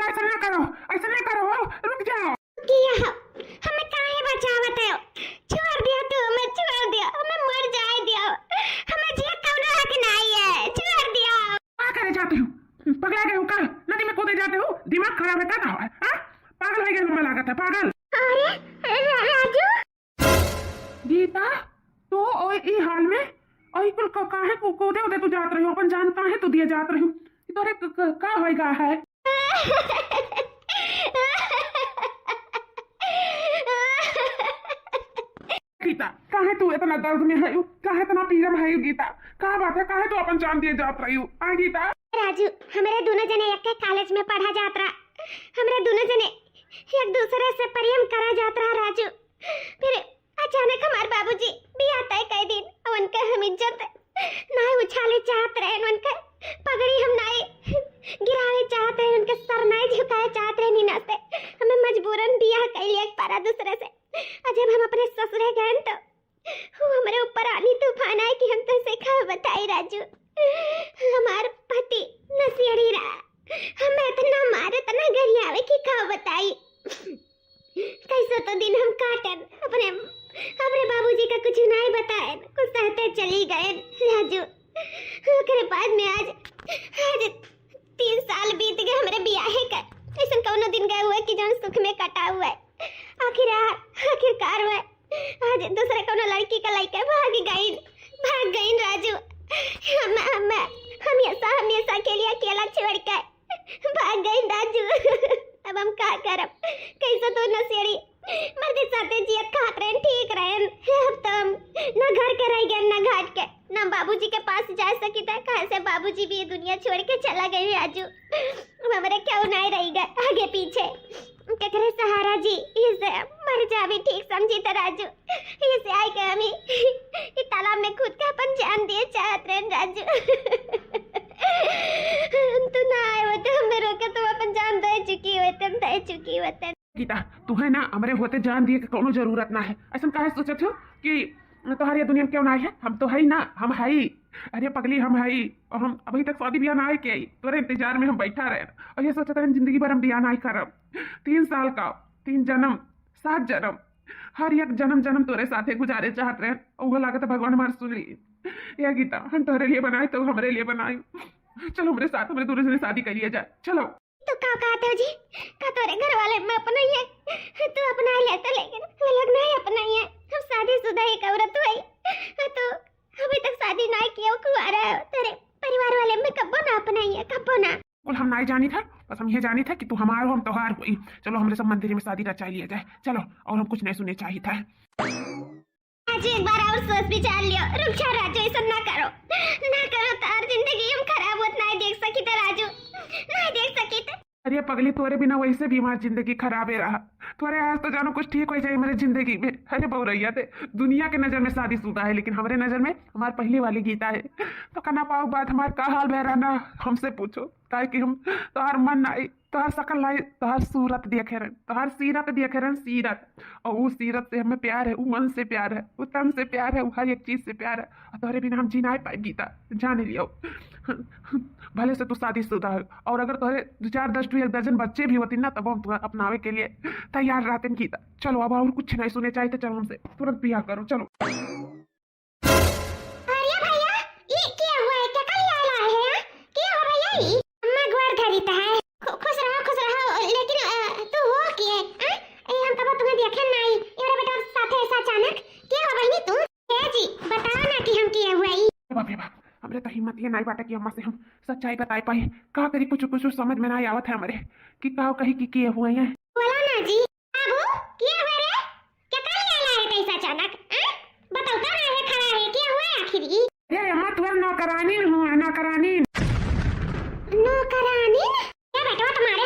जा, ऐसा ना करो, ऐसा ना करो, रुक जाओ। किया हो हमें काहे बचावत है? छोड़ दिया तू, हमें छोड़ दिया, हमें मर जाए दिया, हमें जिया कौनो हक नहीं है, छोड़ दिया। क्या करे जाते हो? पगला गए हो का? नदी में कूदे जाते हो? दिमाग खराब है का? हाँ, पागल हो गए हो, लागत है पागल। अरे राजू गीता तो ई हाल में ओई कुल काहे को कूदे उदे तू जात रही हो? अपन जान काहे तू दिए जात रही हो? तोरे का होएगा है? गीता काहे तू इतना दर्द में है? काहे इतना पीड़ा में है गीता? का बात है? काहे तू अपन जान दिए जात रही हो? आ गीता राजू हमारे दोनों जने एक कॉलेज में पढ़ा जात रहा, हमारे दोनों जने एक दूसरे से प्रेम करा जात रहा राजू। फिर अचानक हमारे बाबूजी भी आता है कई दिन, उनका हम इज्जत ना उछाले चाहत रहे, उनका पगड़ी हम ना गिरावे चाहत रहे, उनके सर ना झुकाए चाहत रहे नीना से। हमें मजबूरन बियाह कैलिए एक पारा दूसरे से। और जब हम अपने ससुरे गए तो वो हमारे ऊपर आनी तूफान आए कि हम तुझसे क्या बताई राजू। हमार पति नसीड़ी रहा, हमें इतना मारे इतना गरियावे कि क्या बताई। कैसे तो दिन हम काटन अपने बाबूजी का कुछ नहीं बताए, कुछ सहते चली गए राजू। ओकरे बाद में आज 3 साल बीत गए हमारे ब्याहे का। ऐसा कौनो दिन गए हुए कि जौन सुख में कटा हुआ है। आखिरकार हुआ आज दूसरे कौनो लड़की का लड़का भाग गई राजू। हम हमेशा के लिए अकेला छोड़ के भाग गई राजू। अब हम क्या करब? कैसे तो नसेड़ी मर्दे साथे जियत खात रहे ठीक रहे। अब तो हम न घर के रह गए न घाट के, न बाबूजी के पास जा सकी था। कहाँ से बाबूजी भी ये दुनिया छोड़ के चला गए राजू। अब हमारे क्यों नहीं रही गए आगे पीछे ककरे सहारा जी। इसे मर जावे ठीक समझी तो राजू। इसे आए के हम इस तालाब में कूद के अपन जान दिए चाहत रहे राजू। तू ना आए हो तो हमें रोके तो अपन जान दे चुकी होते। गीता तू है ना हमारे होते जान दिए कि कोनो जरूरत ना है। ऐसा काहे सोचत हो कि तुम्हारी ये दुनिया में क्यों ना है? हम तो है ही ना, हम है ही। अरे पगली हम है ही, और हम अभी तक शादी ब्याह ना आए के तोरे इंतजार में हम बैठा रहे और ये सोचते हैं जिंदगी भर हम ब्याह नहीं करब। 3 साल का 3 जन्म 7 जन्म, हर एक जन्म तोरे साथे गुजारे चाहत रहे। वो लागत भगवान हमारे सुन ली। ये गीता हम तोरे लिए बनाए तो हमारे लिए बनाए। चलो हमारे साथ हमारे दूर से शादी कर लिया जाए। चलो तो क्या कहते हो जी? का तोरे घर वाले में अपना ही है, तू अपना ले तो, लेकिन वो लोग नहीं अपना ही है। हम शादीशुदा एक औरत है तो अभी तक शादी नहीं किया, कुंवारा है। तेरे परिवार वाले में कब्बो ना अपना ही है, कब्बो ना। कुल हम नहीं जानी था, बस हम ये जानी था कि तू हमारा हो हम तोहार हुई। चलो हमारे सब मंदिर में शादी रचा लिया जाए। चलो और हम कुछ नहीं सुने चाहिए था। राजू एक बार और सोच विचार लियो। रुक जा राजू, ऐसा ना करो तार जिंदगी हम खराब होत नहीं देख सकी था राजू, नहीं देख सकी था। अरे पगली तोरे बिना वैसे भी हमारी जिंदगी खराब है रहा। तोरे आज तो जानो कुछ ठीक हो जाए मेरी जिंदगी में। अरे बहुरैया थे दुनिया के नजर में शादीशुदा है, लेकिन हमारे नजर में हमारी पहली वाली गीता है। तो कहना पाओ बात हमारे का हाल बह रहा ना हमसे पूछो, ताकि कि हम तोहार मन आई, तोहार शकल लाई, तोहार सूरत देखे रहे, तोहार सीरत देखे रहे, सीरत। और वो सीरत से हमें प्यार है, वो मन से प्यार है, वो तन से प्यार है, वो हर एक चीज से प्यार है। और तोहरे बिना हम जी नहीं पाए गीता, जाने लियो। भले से तू शादीशुदा है, और अगर तोहरे 2 4 10 1 दर्जन बच्चे भी होती ना तब हम तुम्हें अपनावे के लिए तैयार रहते हैं गीता। चलो अब और कुछ नहीं सुने चाहिए, चलो हमसे तुरंत ब्याह करो। चलो अरे भैया ये क्या हुआ है? क्या कल आला है? क्या हो भैया? ये अम्मा गोर खरीदा है। खुश रहो लेकिन तू हो के हम तब तुम्हें देखे नहीं ये बेटा साथे ऐसा अचानक क्या हो बहनी तू? ए जी बताओ ना कि हम किए हुए ही। बाप रे बाप, हमरे तो हिम्मत ये नहीं बाटा कि अम्मा से हम सच्चाई बताई पाए। का करी कुछ समझ में नहीं आवत है हमारे कि का कही कि किए हुए हैं। बोलो ना जी बाबू, क्या हुआ रे? क्या कल आला है कैसा अचानक? बताओ तो ना है खड़ा है क्या हुआ आखिर? अरे अम्मा तुम्हारी नौकरानी हूँ, नौकरानी। क्या बेटा हमारे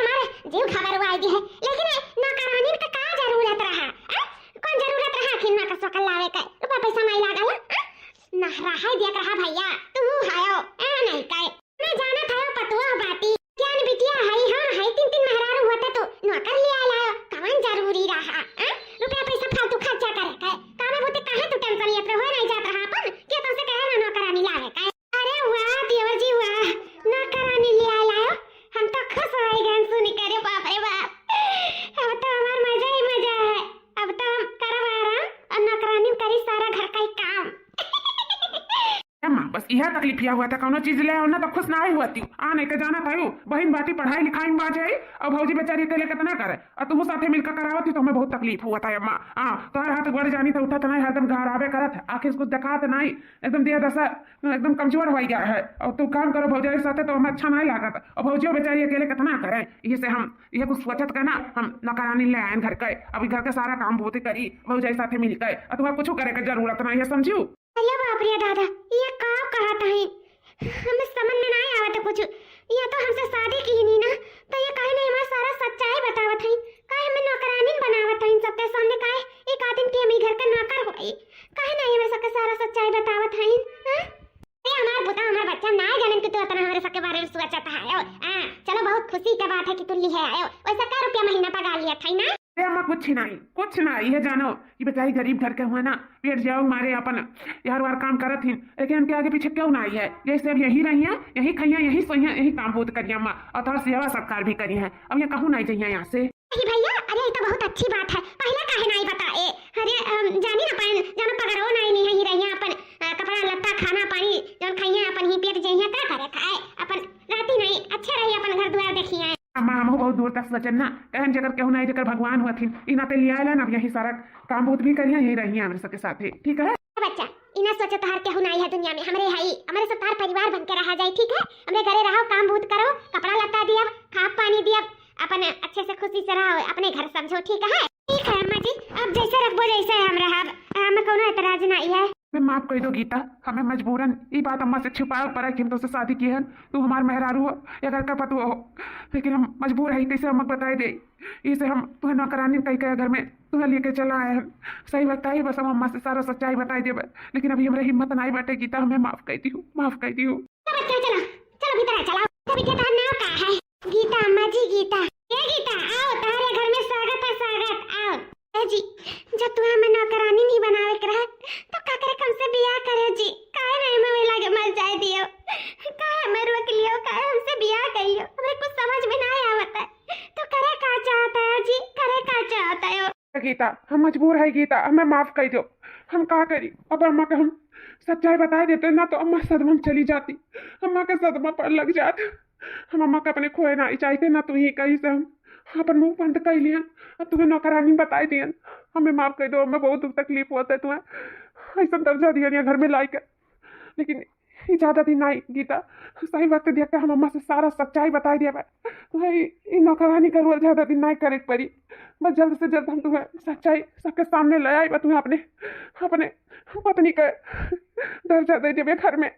जीव खबर हुआ है, लेकिन नौकरानी का का जरूरत रहा? कौन जरूरत रहा कि ना का सकल लावे का रुपया पैसा नहीं लागल? ना रहा देख रहा भैया तू हायो नहीं काय मैं जाना था पतुआ बाती ज्ञान बिटिया है। हां है 3 मेहरारू होते तो नौकर ले आया कौन जरूरी रहा? रुपया पैसा फालतू खर्चा करे का कामे बोते कहां तू टेंशन लेत हो नहीं जात रहा अपन के तो से कहे ना नौकरानी लावे का। अरे वाह देवर जी वाह, नौकरानी ले आया हम तो खुश हो गए सुन करे। यह तकलीफ या हुआ था कौनो चीज ले आओ ना तो खुश ना ही हुआ आ नहीं के जाना था बहन बाटी पढ़ाई लिखाई में बात है और भौजी बेचारी अकेले कितना करे और तुम साथे मिलकर करावती तो हमें बहुत तकलीफ हुआ था अम्मा। तोहर हाथ बढ़ जानी तो उठा नहीं हरदम घर आवे करत आखिर इसको देखा तो नहीं एकदम दिया दशा एकदम कमजोर हो गया है और तू काम करो भौजाई साथे तो हमें अच्छा नहीं लगा और भौजियो बेचारी अकेले कितना करे ये से हम ये कुछ सोचत के ना हम नौकरानी ले आए घर के अभी घर के सारा काम बहुत करी भौजाई साथे मिल के और तुम्हें कुछ करे के जरूरत नहीं है समझू। अरे बाप रे दादा ये का कहत है हमें समझ में नहीं आवत कुछ ये तो हमसे शादी की नहीं ना तो ये काहे नहीं हमारा सारा सच्चाई बतावत है काहे हमें नौकरानी बनावत है इन सबके सामने काहे एक आदमी के हम घर का नौकर होई काहे नहीं हमें सबके सारा सच्चाई बतावत है ए हमार बुता हमार बच्चा ना जाने कि तू इतना हमारे सबके बारे में सोचता है चलो बहुत खुशी की बात है कि तू लिए आयो वैसा का रुपया महीना पगा लिया था ना अम्मा कुछ नहीं ये जानो कि बेचारी गरीब घर के हुए ना पेट जाओ मारे अपन यार वार काम करत ही लेकिन उनके आगे पीछे क्यों ना आई है जैसे अब यही रही है यही खइया यही सोइया यही काम बहुत करिए अम्मा और थोड़ा सेवा सत्कार भी करी है अब ये कहूँ नहीं चाहिए यहाँ से भैया अरे ये तो बहुत अच्छी बात है पहले काहे नहीं बताए अरे जानी ना पन जानो पगरो नहीं ही रही अपन कपड़ा लत्ता खाना पानी जौन खइया अपन ही पेट जइया का करे खाए अपन राती नहीं अच्छा रही अपन घर द्वार देखिए अम्मा हम बहुत दूर तक सोचन ना कहन जगह कहूँ नहीं जगह भगवान हुआ थी इन नाते लिया ना अब यही सारा काम बहुत भी करिए यही रही हमारे सबके साथ ठीक है बच्चा इना सोचो तहार क्या हुनाई है दुनिया में हमरे है हमारे सब तार परिवार बन के रहा जाए ठीक है हमरे घरे रहो काम बहुत करो कपड़ा लत्ता दिया खा पानी दिया अपन अच्छे से खुशी से रहो अपने घर समझो ठीक है अम्मा जी अब जैसे रखबो जैसे हम रहब हमें कोनो एतराज नहीं है मैं माफ कर दो गीता हमें मजबूरन ये बात अम्मा से छुपाओ पर कि हम तो शादी की है तू हमार मेहरारू हो या घर का पतुआ हो लेकिन हम मजबूर है कैसे हम बताए दे इसे हम तुम्हें नौकरानी कही के घर में तुम्हें लेके चला आए हैं सही बताइए बस हम अम्मा से सारा सच्चाई बताई दे लेकिन अभी हमारे हिम्मत नहीं बैठे गीता हमें माफ कर दी हूँ चलो भीतर चलो गीता अम्मा जी गीता ये गीता आओ तारे घर में स्वागत आओ जी जब तू हमें नौकरानी नहीं बनावे कर तो का करे हमसे बियाह करे जी काहे नहीं हमें लगे मर जाए दियो काहे हमें रोक लियो काहे हमसे बियाह करियो हमें कुछ समझ में नहीं आवता तो करे का चाहता है जी करे का चाहता है गीता हम मजबूर है गीता हमें माफ कर दो हम क्या करी अब अम्मा को हम सच्चाई बता देते ना तो अम्मा सदमा में चली जाती अम्मा के सदमा पर लग जाते हम अम्मा का अपने खोए ना चाहते ना तो ही कहीं से हम अपन मुंह बंद कर लिया अब तुम्हें नौकरानी बताई दियन हमें माफ कर दो हमें बहुत तकलीफ होता है तुम्हें ऐसा दर्जा दिया घर में लाई कर लेकिन ये ज़्यादा दिन नहीं गीता सही वक्त देख के हम अम्मा से सारा सच्चाई बताई दिया तुम्हें ये नौकरानी का रोल ज़्यादा दिन नहीं करे पड़ी बस जल्द से जल्द हम तुम्हें सच्चाई सबके सामने ले आई तुम्हें अपने अपने पत्नी का दर्जा दे दिए घर में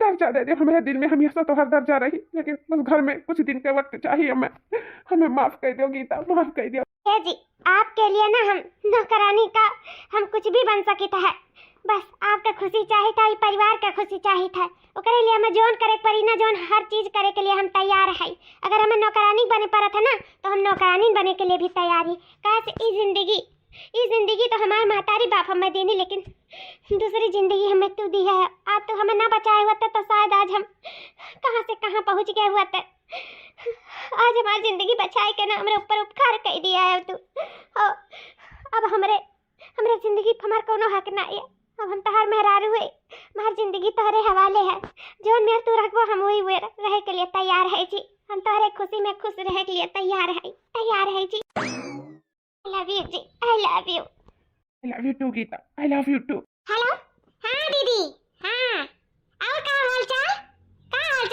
दर्जा दे दिया हमारे दिल में हमेशा तो हर दर्जा रही लेकिन बस घर में कुछ दिन के वक्त चाहिए हमें माफ कर दो गीता माफ कर दो जी आपके लिए ना हम नौकरानी का हम कुछ भी बन सकता है बस आपका खुशी चाहिए था परिवार का खुशी चाहिए था ओकरे लिए हमें जोन करे पड़ी ना जोन हर चीज करे के लिए हम तैयार है अगर हमें नौकरानी बने पड़ा था ना तो हम नौकरानी बने के लिए भी तैयार ही कैसे ये जिंदगी तो हमारे महतारी बाप हमें देनी लेकिन दूसरी जिंदगी हमें तू दी है आज तो हमें ना बचाए हुआ था तो शायद आज हम कहाँ से कहाँ पहुँच गए हुआ था आज हमारी जिंदगी बचाए के ना हमारे ऊपर उपकार कर दिया है तू अब हमारे जिंदगी हमारा कोनो हक ना है अब हम तहार मेहरारू हुए हमारी जिंदगी तोहरे हवाले है जो मेरे तू रखबो हम वही हुए रहे के लिए तैयार है जी हम तोहरे खुशी में खुश रहे के लिए तैयार है जी I love you जी I love you too Geeta I love you too hello हाँ दीदी हाँ और क्या हालचाल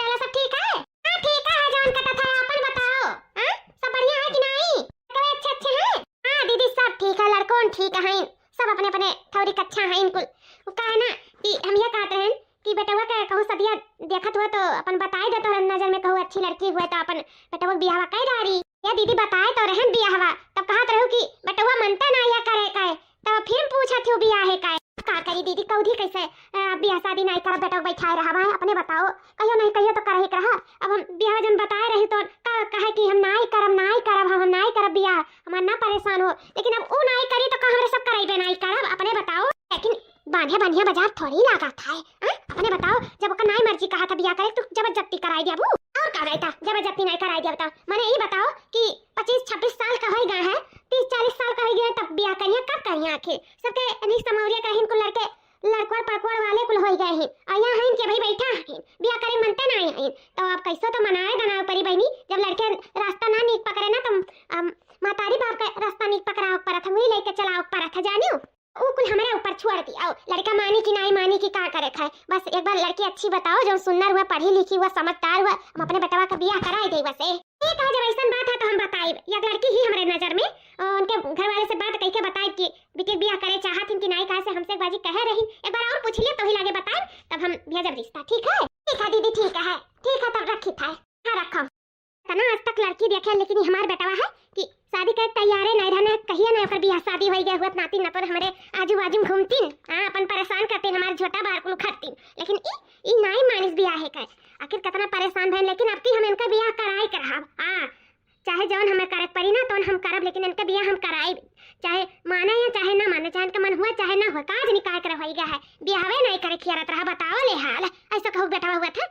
है सब ठीक है हाँ ठीक है जान कटा था अपन बताओ हाँ सब बढ़िया है कि नहीं कब अच्छे हैं हाँ दीदी सब ठीक है लड़कों ठीक है सब अपने अपने थोड़ी कच्चा है इनको का है ना कि हम ये कहते हैं कि बेटवा का कहूँ सदिया देखत हुआ तो अपन बताए दे तो नजर में कहूँ अच्छी लड़की हुआ तो अपन बेटवा बियाह कई डारी या दीदी बताए तो रहन बियाह तब कहत रहू कि बेटवा मनता ना या करे काए तब फिर पूछा थी बियाह है काए का करी दीदी कौधी कैसे बियाह शादी नहीं कर बेटा बैठाए रहा है अपने बताओ कहियो नहीं कहियो तो करही रहा अब हम बियाह जन बताए रही तो कहे कि हम नहीं करब हम नहीं करब बियाह हम ना परेशान हो लेकिन अब वो नहीं करी तो कहाँ सब करेबे नहीं करब अपने बताओ लेकिन बांधिया बाजार थोड़ी लगा था अपने बताओ जब ओकर नहीं मर्जी कहा था बियाह करे तो जबरदस्ती कराई दिया और का रहता जबरदस्ती नहीं कराई दिया बताओ मैंने ये बताओ कि 25-26 साल का हो गया है 30-40 साल का हो गया तब बियाह करिए कब करिए आखिर सबके अनिक समौरिया कहीं को लड़के लड़कोर पड़कोर वाले कुल हो गए हैं और यहाँ हैं कि भाई और जो सुंदर हुआ, पढ़ी लिखी हुआ, समझदार हुआ, हम अपने बेटवा का बियाह कराई दे बसे। ठीक है, जब ऐसा बात है तो हम बताई। एक लड़की ही हमारे नजर में, उनके घर वाले से बात कह के बताई कि बिटिया बियाह करे चाहत कि नहीं, कहा से हमसे बाजी कह रही। एक बार और पूछ लिया तो ही लागे बताए, तब हम भेजब रिश्ता। ठीक है दीदी, ठीक है तब रखी था। हाँ रखो। तना आज तक लड़की देखे, लेकिन हमार बेटवा है कि शादी कर तैयारे नहीं रहने, कहिए ना ओकर बियाह शादी हो गया हुआ, नाती नतर हमारे आजू बाजू घूमतीन, अपन परेशान करतीन, हमारे झोटा बार कुल खटतीन। लेकिन ई नहीं मानिस बियाह है कर, आखिर कितना परेशान भइल, लेकिन अब की हम इनका बियाह कराई करब। चाहे जौन हमें करे पड़ी ना तो हम करब, लेकिन इनका बियाह हम कराई, चाहे माने या चाहे ना माने, चाहे इनका मन हुआ चाहे ना हुआ, काज निकाल कर होई गया है, बियाहवे नहीं करे खियारत रहा। बताओ ले हाल ऐसा कहू बेटा हुआ था।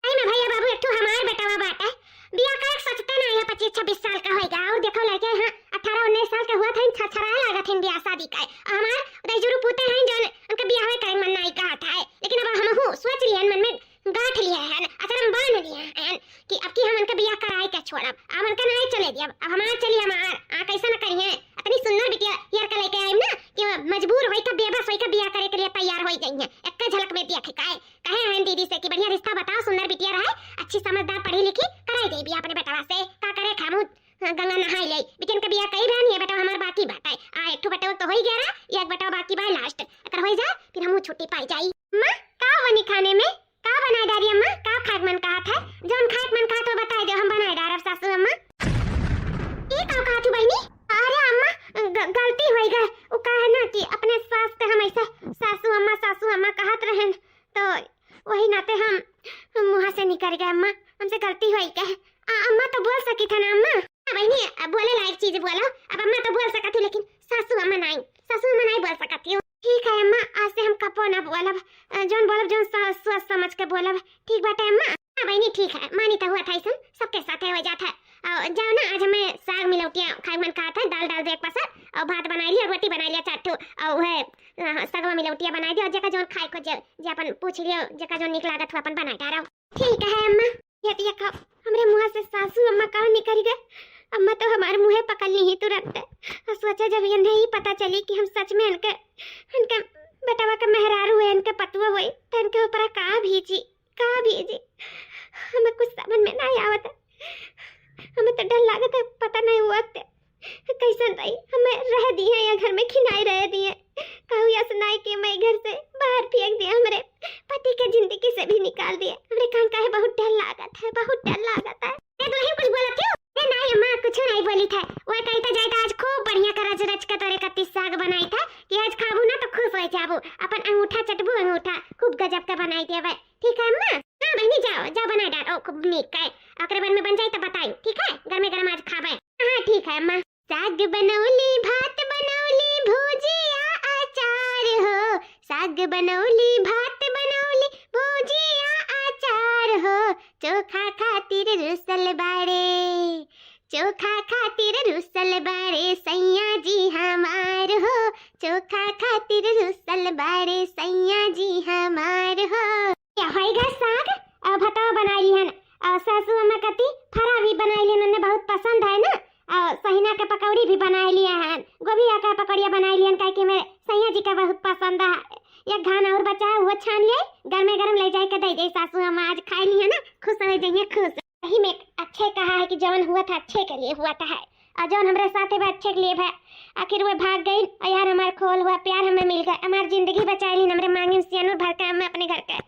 आई में भैया बाबू एक हमार बेटा बाटा बियाह का सोचते ना, ये 25-26 साल का होएगा, और देखो लड़के यहाँ 18-19 साल का हुआ था, छछराए लागत है बियाह शादी का। हमार दजरू पूते हैं जो उनका बियाह करे मन नहीं कहा था, लेकिन अब हम सोच लिए मन में गांठ लिया है, अचरम बांध लिया है कि अब की हम उनका बियाह कराए के छोड़ब, अब उनका नहीं चले दिया, अब हमार चलिए हमार कैसा न करिए। इतनी सुंदर बिटिया यार का लेके आए ना कि मजबूर होई का बेबस होई का बियाह करे के लिए तैयार हो गई है। एक झलक में देख कहे हैं दीदी से कि बढ़िया रिश्ता बताओ, सुंदर बिटिया रहे, अच्छी समझदार पढ़ी लिखी, कराई दे बियाह अपने बेटवा से। का करे खामू गंगा नहाई ले, बिटिया का बियाह कई रहनी है, बेटा हमार बाकी बात है। एक बेटा तो हो ही गया, एक बेटा बाकी बा लास्ट, अगर हो जाए फिर हम छुट्टी पाई जाई। मां का बनी खाने में का बनाए डारी अम्मा, का खाक मन कहा था, जोन खाक मन कहा तो बताई दो, हम बनाए डारब सासू अम्मा। ये का कहा थी बहनी? अरे अम्मा गलती हो गई, वो कहा ना कि अपने सास के हम ऐसा सासू अम्मा कहत रहन, तो वही नाते हम मुंह से निकल गए अम्मा, हमसे गलती हो गई। अम्मा तो बोल सकी था ना अम्मा। बहनी बोले लायक चीज बोलो, अब अम्मा तो बोल सकती, लेकिन सासू अम्मा नहीं बोल सकती। ठीक है अम्मा, आज से हम कपो ना बोलब, जोन बोलब जोन सोच समझ के बोलब। ठीक बात है अम्मा। बहनी ठीक है, मानी तो हुआ था ऐसा, सबके साथ हो जाता है। जाओ ना, आज हमें साग मिलौटिया खाए मन कहा था, दाल डाल दे एक पसर, और भात बना लिया, रोटी बना लिया 4 ठो, और वह सगवा मिलौटिया बना दिया, और जका जोन खाए को जे अपन पूछ लियो, जका जोन निक लागत हो अपन बना डालो। ठीक है अम्मा। ये का हमरे मुंह से सासू अम्मा का निकल गए, अम्मा तो हमारे मुंह पकड़ ली ही तुरंत। सोचा जब ये नहीं पता चली कि हम सच में इनके बेटवा का मेहरारू है, इनके पतुआ हुई, तो इनके ऊपर का भीजी हमें कुछ समझ में नहीं आवत, हमें तो डर लागत है, पता नहीं हुआ कैसे रही, हमें रह दिए या घर में खिनाई रह दिए, कहूँ या सुनाई कि मैं घर से बाहर फेंक दिया, हमारे पति के जिंदगी से भी निकाल दिया। हमारे कान का है, बहुत डर लागत है। कुछ बोला क्यों? नहीं अम्मा कुछ नहीं बोली था, वह कहता जाता आज खूब बढ़िया कर रच के तोरे कत्ती साग बनाई था कि आज खाबू ना तो खुश हो जाबू, अपन अंगूठा चटबू, अंगूठा खूब गजब का बनाई देवे। ठीक है अम्मा? हाँ बहनी जाओ बना डालो, खूब नीक है, अगले बार में बन जाए तो बताई। ठीक है, गरम आज खावे। हाँ ठीक है अम्मा। साग बनौली, भात बनौली, भुजिया अचार हो, साग बनौली, भात बनौली, भुजिया अचार हो, चोखा खातिर रुसल बाड़े सैया जी हमार हो, चोखा खातिर रुसल बाड़े सैया जी हमार हो। क्या होएगा साग और भतवा बना लिहन, और सासू अम्मा कती फरा भी बना लिहन, उन्हें बहुत पसंद है ना, और सहीना के पकौड़ी भी बना लिया है, गोभिया का पकौड़िया बना लियन, काहे कि मेरे सैया जी का बहुत पसंद है। एक घाना और बचा है, वो छान लिए, गरम ले जाए के दे दे सासू अम्मा, आज खाई लिया ना, खुश हो जाइए खुश। वही में अच्छे कहा है कि जवन हुआ था अच्छे के लिए हुआ था है, और जवन हमारे साथ है अच्छे के लिए है। आखिर वो भाग गई और यार हमारा खोल हुआ प्यार हमें मिल गया, हमारी जिंदगी बचाई ली, हमारे मांगे सियानूर भर के हमें अपने घर के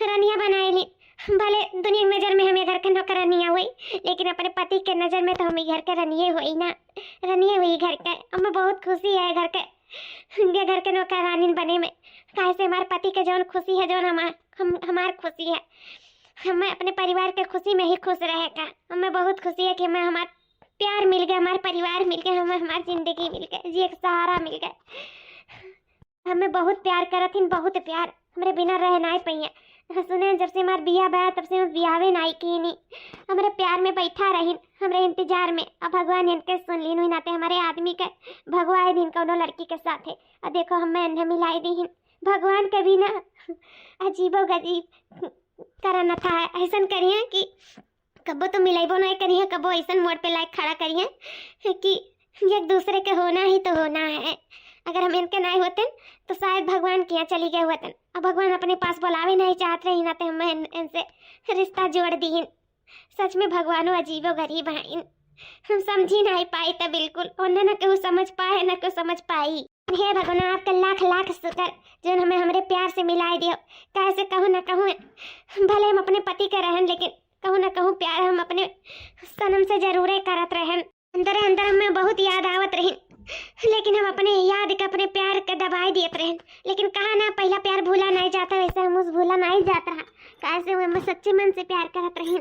रनिया बनाई ली। भले दुनिया की नजर में हमें घर के नौकरानियाँ हुई, लेकिन अपने पति के नजर में तो हमें घर के रनिए हुई ना, रनिए हुई घर के। हमें बहुत खुशी है घर के नौकरानी बने में, काहे से हमारे पति के जौन खुशी है, जौन हमार खुशी है, हमें अपने परिवार के खुशी में ही खुश रहेगा। हमें बहुत खुशी है कि हमें हमारा प्यार मिल गया, हमारा परिवार मिल गया, हमें हमारी जिंदगी मिल गई, जी एक सहारा मिल गया। हमें बहुत प्यार करथिन, बहुत प्यार, हमारे बिना रह नहीं पाइए। सुने जब से हमारा बियाह बया तब से हम बियाहे नहीं की नहीं, हमारे प्यार में बैठा रही, हमारे इंतजार में। अब भगवान इनके सुन ली हुई नाते हमारे आदमी के भगवाए दिन कौनो लड़की के साथ है, और देखो हमें इन्हें मिलाई दी। भगवान कभी ना अजीबो गजीब करना था, ऐसा करिए कि कबो तो मिलाइबो नहीं करिए, कबो ऐसा मोड़ पे लायक खड़ा करिए कि एक दूसरे के होना ही तो होना है। अगर हम इनके नहीं होते तो शायद भगवान के यहाँ चली गए होते। अब भगवान अपने पास बुलावे नहीं चाहत रही ना, तो हमें इनसे रिश्ता जोड़ दी। सच में भगवानो अजीबो गरीब हैं। हम समझी नहीं पाई तो बिल्कुल, उन्हें न केहू समझ पाए न केहू समझ पाई। हे भगवान, आपका लाख लाख शुक्र जो हमें हमारे प्यार से मिलाए दियो। कैसे कहूँ न कहूँ, भले हम अपने पति के रहन, लेकिन कहूँ न कहूँ प्यार हम अपने सनम से जरूर करत रहन। अंदर अंदर हमें बहुत याद आवत रही, लेकिन हम अपने याद के अपने प्यार के दबाई दिए रहन। लेकिन कहा ना, पहला प्यार भूला नहीं जाता, वैसे हम उस भूला नहीं जाता। कैसे हम सच्चे मन से प्यार करत रही,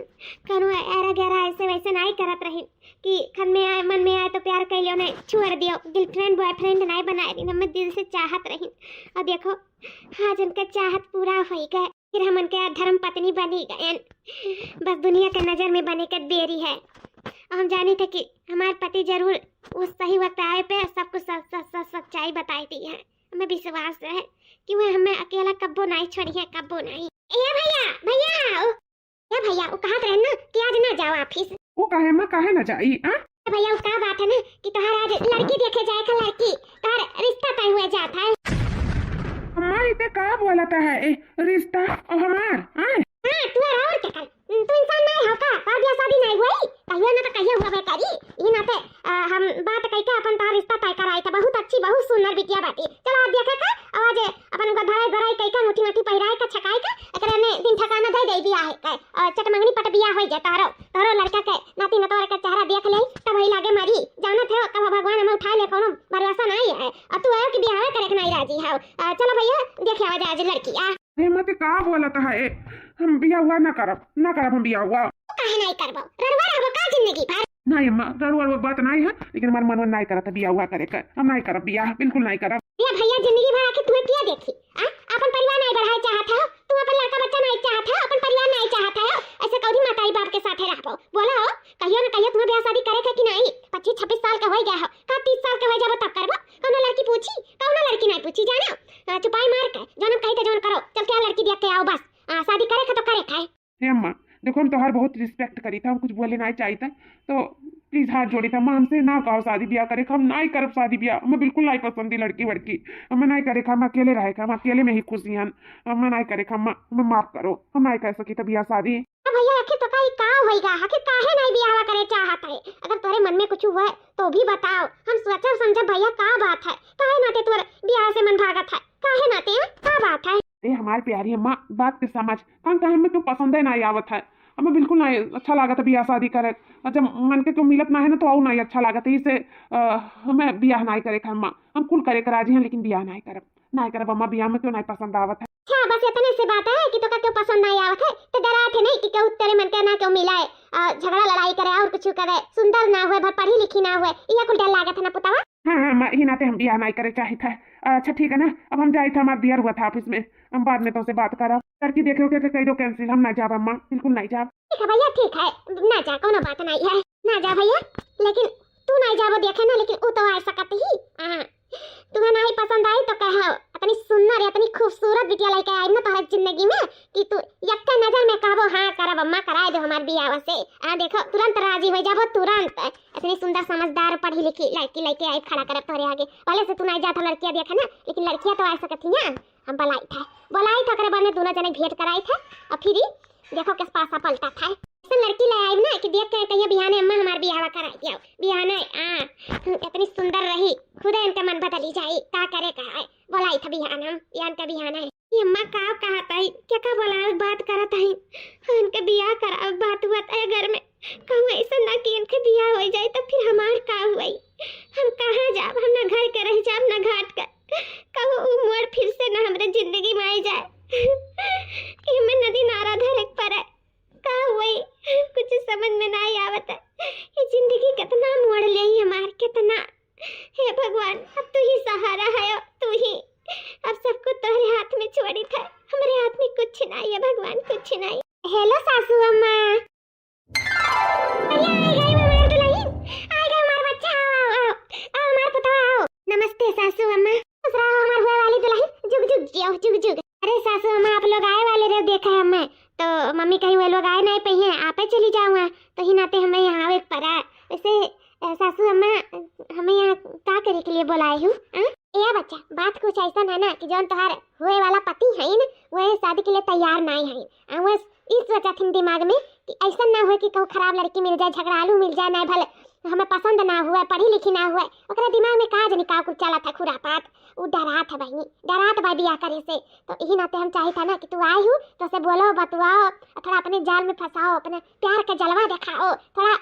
कनो ऐरा गहरा ऐसे वैसे नहीं करत रही कि खन में आए मन में आए तो प्यार कर लियो, नहीं छोड़ दियो। गर्लफ्रेंड बॉयफ्रेंड नहीं बनाए रही, हम दिल से चाहत रही। और देखो आज उनका चाहत पूरा हो गए, फिर हम उनके धर्म पत्नी बनी गए। बस दुनिया के नज़र में बने के देरी है। और हम जाने थे कि हमारे पति जरूर उस सही वक्त आए पे सब कुछ सच्चाई बताई दी है। हमें विश्वास है कि वह हमें अकेला कब्बो नहीं छोड़ी है, कब्बो नहीं। ए भैया भैया ए भैया, वो कहा रहे ना कि आज ना जाओ ऑफिस। वो काहे माँ काहे ना जाई? भैया वो का बात है ना कि तुम्हारा आज लड़की देखे जाए का, लड़की तुम्हारा रिश्ता तय हुआ जाता है। हमारे इतने का बोलता है रिश्ता और हमार? हाँ तू और क्या कर, तू इंसान नहीं हो का? और ब्याह शादी नहीं हुई कहियो ना, तो कहियो हुआ बेकारी। ये ना ते हम बात कह के अपन तार रिश्ता तय कराई था। बहुत अच्छी बहुत सुंदर बिटिया बाटी। चलो आज देखे का आवाज अपन को धराई धराई कह के मुठी मुठी पहिराए का छकाई का एकरा ने दिन ठिकाना दे दे बियाह है और चटमंगनी पट बियाह हो जाता। तारो लड़का के नाती नतोर के चेहरा देख ले तब ही लागे मरी जाना थे कब भगवान हमें उठा ले, कोनो भरोसा नहीं है। और तू है कि बियाह करे के नहीं राजी है। चलो भैया देखे आवाज आज लड़की आ। अरे मत का बोलता है, हम बिया हुआ ना करब हम बिया हुआ। काहे नहीं करबो, ररवा रहबो का जिंदगी भर? नहीं अम्मा, ररुआ बात नहीं है, लेकिन हमारे मन में नहीं करता बिया हुआ करे का। हम नहीं करब बिया, बिल्कुल नहीं करब। ये भैया जिंदगी भर आके तुम्हें क्या देखी? अपन परिवार नहीं बढ़ाए चाहता हो, तुम अपन लड़का बच्चा नहीं चाहता हो, अपन परिवार नहीं चाहता हो, ऐसे कौन माताई बाप के साथ रहबो? बोलो कहियो ना कहियो तुम्हें ब्याह शादी करे के कि नहीं? 25-26 साल का हो गया हो, का 30 साल का हो जाबो तब करबो? कौनो लड़की पूछी, कौनो लड़की नहीं पूछी जानो। चुपाई मार के जोन कही तो जोन करो, चल क्या लड़की देख के आओ बस। शादी करे का तो करे का है। हे अम्मा देखो, हम तोहार बहुत रिस्पेक्ट करी था, हम कुछ बोले नहीं चाहिए था, तो प्लीज हाथ जोड़ी था। हमसे ना कहो शादी ब्याह करे, हम नहीं करब शादी ब्याह। हमें बिल्कुल नहीं पसंद है लड़की वड़की, हमें नहीं करे। हम अकेले रहे, हम अकेले में ही खुशी हैं। हमें नहीं करे, हमें माफ करो, हम नहीं कर सकी था ब्याह शादी। भैया आखिर तो कहीं का होएगा, आखिर काहे नहीं ब्याह करे चाहता है? अगर तोरे मन में कुछ हुआ तो भी बताओ, हम सोचा समझा भैया का बात है, काहे नाते तोरे ब्याह से मन भागत है, काहे नाते का बात है? ए हमारी प्यारी अम्मा बात के समझ, कौन कहे हमें क्यों पसंद है नहीं आवत है, हमें बिल्कुल नहीं अच्छा लागत है ब्याह शादी करे। जब मन के क्यों मिलत ना है ना तो और नहीं अच्छा लागत है। इसे हमें ब्याह नहीं करे अम्मा, हम कुल करे कर राजी हैं, लेकिन ब्याह नहीं करब अम्मा। ब्याह में क्यों नहीं पसंद आवत है? अच्छा बस इतने से बात है कि तो का क्यों पसंद नहीं आवत है? तो डरा थे नहीं कि क्यों तेरे मन के ना क्यों मिलाए, झगड़ा लड़ाई करे और कुछ करे, सुंदर ना हुए, भर पढ़ी लिखी ना हुए, ये कुल डर लागत है ना पुतवा? हाँ ही नाते हम ब्याह नहीं करे चाहे था। अच्छा ठीक है ना, अब हम जाए थे, हमारा दियर हुआ था ऑफिस में, हम बाद में तो से बात करब। लड़की देखे के कह दो कैंसिल, हम ना जाब अम्मा, बिल्कुल नहीं जाब। ठीक है भैया ठीक है, ना जा, कोनो बात नहीं है, ना जा भैया। लेकिन तू नहीं जाबो देखे ना, लेकिन वो तो आ सकत ही। तुम्हें नहीं पसंद आई तो कहो, इतनी सुंदर इतनी खूबसूरत बिटिया लेके आई ना तुम्हारी जिंदगी में कि तू एक नजर में कहबो हाँ करब अम्मा, कराए दो हमारे बियाह से। देखो तुरंत राजी हो जाबो, तुरंत। इतनी सुंदर समझदार पढ़ी लिखी लड़की लेके आई, खड़ा कर तोरे आगे। पहले से तू नहीं जाता लड़कियां देखे ना, लेकिन लड़कियां तो आ सकत थी ना। हम बुलाई था करे बने दोनों जने भेंट कराई था, और फिर देखो किस पासा पलटा था। लड़की ले आई ना कि देख के कहिए बिहाने अम्मा हमार बियाह करा दिया, बिहाने इतनी सुंदर रही, खुद इनका मन बदली जाए, का करे का है। बोलाई था बिहान का बिहाना है। ये अम्मा का कहता है क्या बोला बात करत है, इनके बियाह करा बात हुआ है घर में। कहूँ ऐसा ना कि इनके बियाह हो जाए तो फिर हमार का हुई, हम कहाँ जाब, हम ना घर के रह जाब ना घाट का। कहूँ मोड़ फिर से ना हमारे जिंदगी में आ जाए, हमें नदी नारा धरे पर का हुई, कुछ समझ में नहीं आवत है। ये जिंदगी कितना मोड़ ले हमार, कितना। हे भगवान अब तू ही सहारा है, तू ही अब सबको तुम्हारे हाथ में छोड़ी था, हमारे हाथ में कुछ नहीं है भगवान, कुछ नहीं। हेलो सासू अम्मा, नमस्ते सासू अम्मा। हमारे हुए वाली दुल्हन जुग जुग जियो, जुग जुग। अरे सासू अम्मा आप लोग आए वाले रहे, देखा है हमें तो मम्मी कहीं वो लोग आए नहीं पे हैं, आप चली जाऊँगा तो ही नाते हमें यहाँ एक पड़ा। वैसे सासू अम्मा हमें यहाँ क्या करे के लिए बुलाए हूँ? बच्चा, बात कुछ ऐसा है ना कि जौन तोहार होए वाला पति है न वह शादी के लिए तैयार नहीं है। वह इस सोचा थी दिमाग में कि ऐसा ना हो कि कहूँ खराब लड़की मिल जाए, झगड़ालू मिल जाए, ना भले हमें पसंद ना हुआ, पढ़ी लिखी ना हुआ, ओकरा दिमाग में का जनी का कुछ चला था खुरापात। उ डरात है बहनी, डरात बा बियाह करे से। तो यही नाते हम चाहे था ना कि तू आई हो तो से बोलो बतवाओ, थोड़ा अपने जाल में फंसाओ, अपने प्यार का जलवा दिखाओ, थोड़ा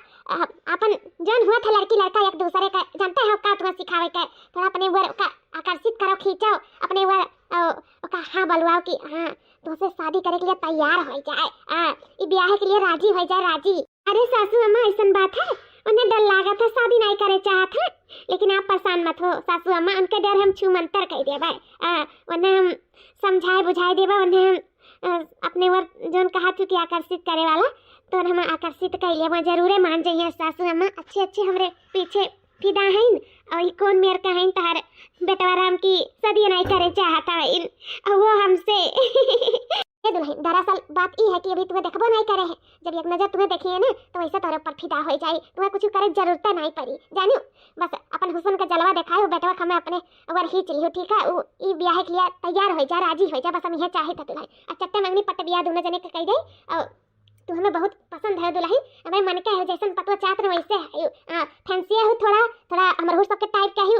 अपन जौन हुआ था लड़की लड़का एक दूसरे का जानते हो का तुम्हें सिखावे के, थोड़ा अपने वर का आकर्षित करो, खींचो अपने वर का हाँ बलवाओ कि हाँ तुमसे शादी करे के लिए तैयार हो जाए, ये ब्याह के लिए राजी हो जाए, राजी। अरे सासू अम्मा ऐसा बात है, उन्हें डर लगा था, शादी नहीं करे चाहत है, लेकिन आप परेशान मत हो सासू अम्मा, उनके डर हम छू मंतर कह देबा, उन्हें हम समझाए बुझाए देबा, उन्हें हम अपने वर जोन कहा थी कि आकर्षित करे वाला तो हम आकर्षित कर लिया, जरूर मान जाइए सासू अम्मा। अच्छे अच्छे हमरे पीछे फिदा है और ये कौन मेर का है तार बेटवा राम की शादी नहीं करे चाहता है वो हमसे। ये दुल्हन दरअसल बात ये है कि अभी तुम्हें देखबो नहीं करे है, जब एक नजर तुम्हें देखी है ना तो वैसे तोरे ऊपर फिदा हो जाए, तुम्हें कुछ करे जरूरत नहीं पड़ी, जानियो बस अपन हुस्न का जलवा दिखाओ, बेटवा हमें अपने अगर ही चलियो, ठीक है वो ई ब्याह के लिए तैयार हो जा, राजी हो जा, बस हम यह चाहे था दुल्हन। अब चट्टे मंगनी पट्ट बियाह दोनों जने के कह दे और तू हमें बहुत पसंद है दुल्हन, हमें मन का है जैसन पतवा चाहत रहे वैसे है, फैंसी है थोड़ा थोड़ा हमर हुस सबके टाइप का है,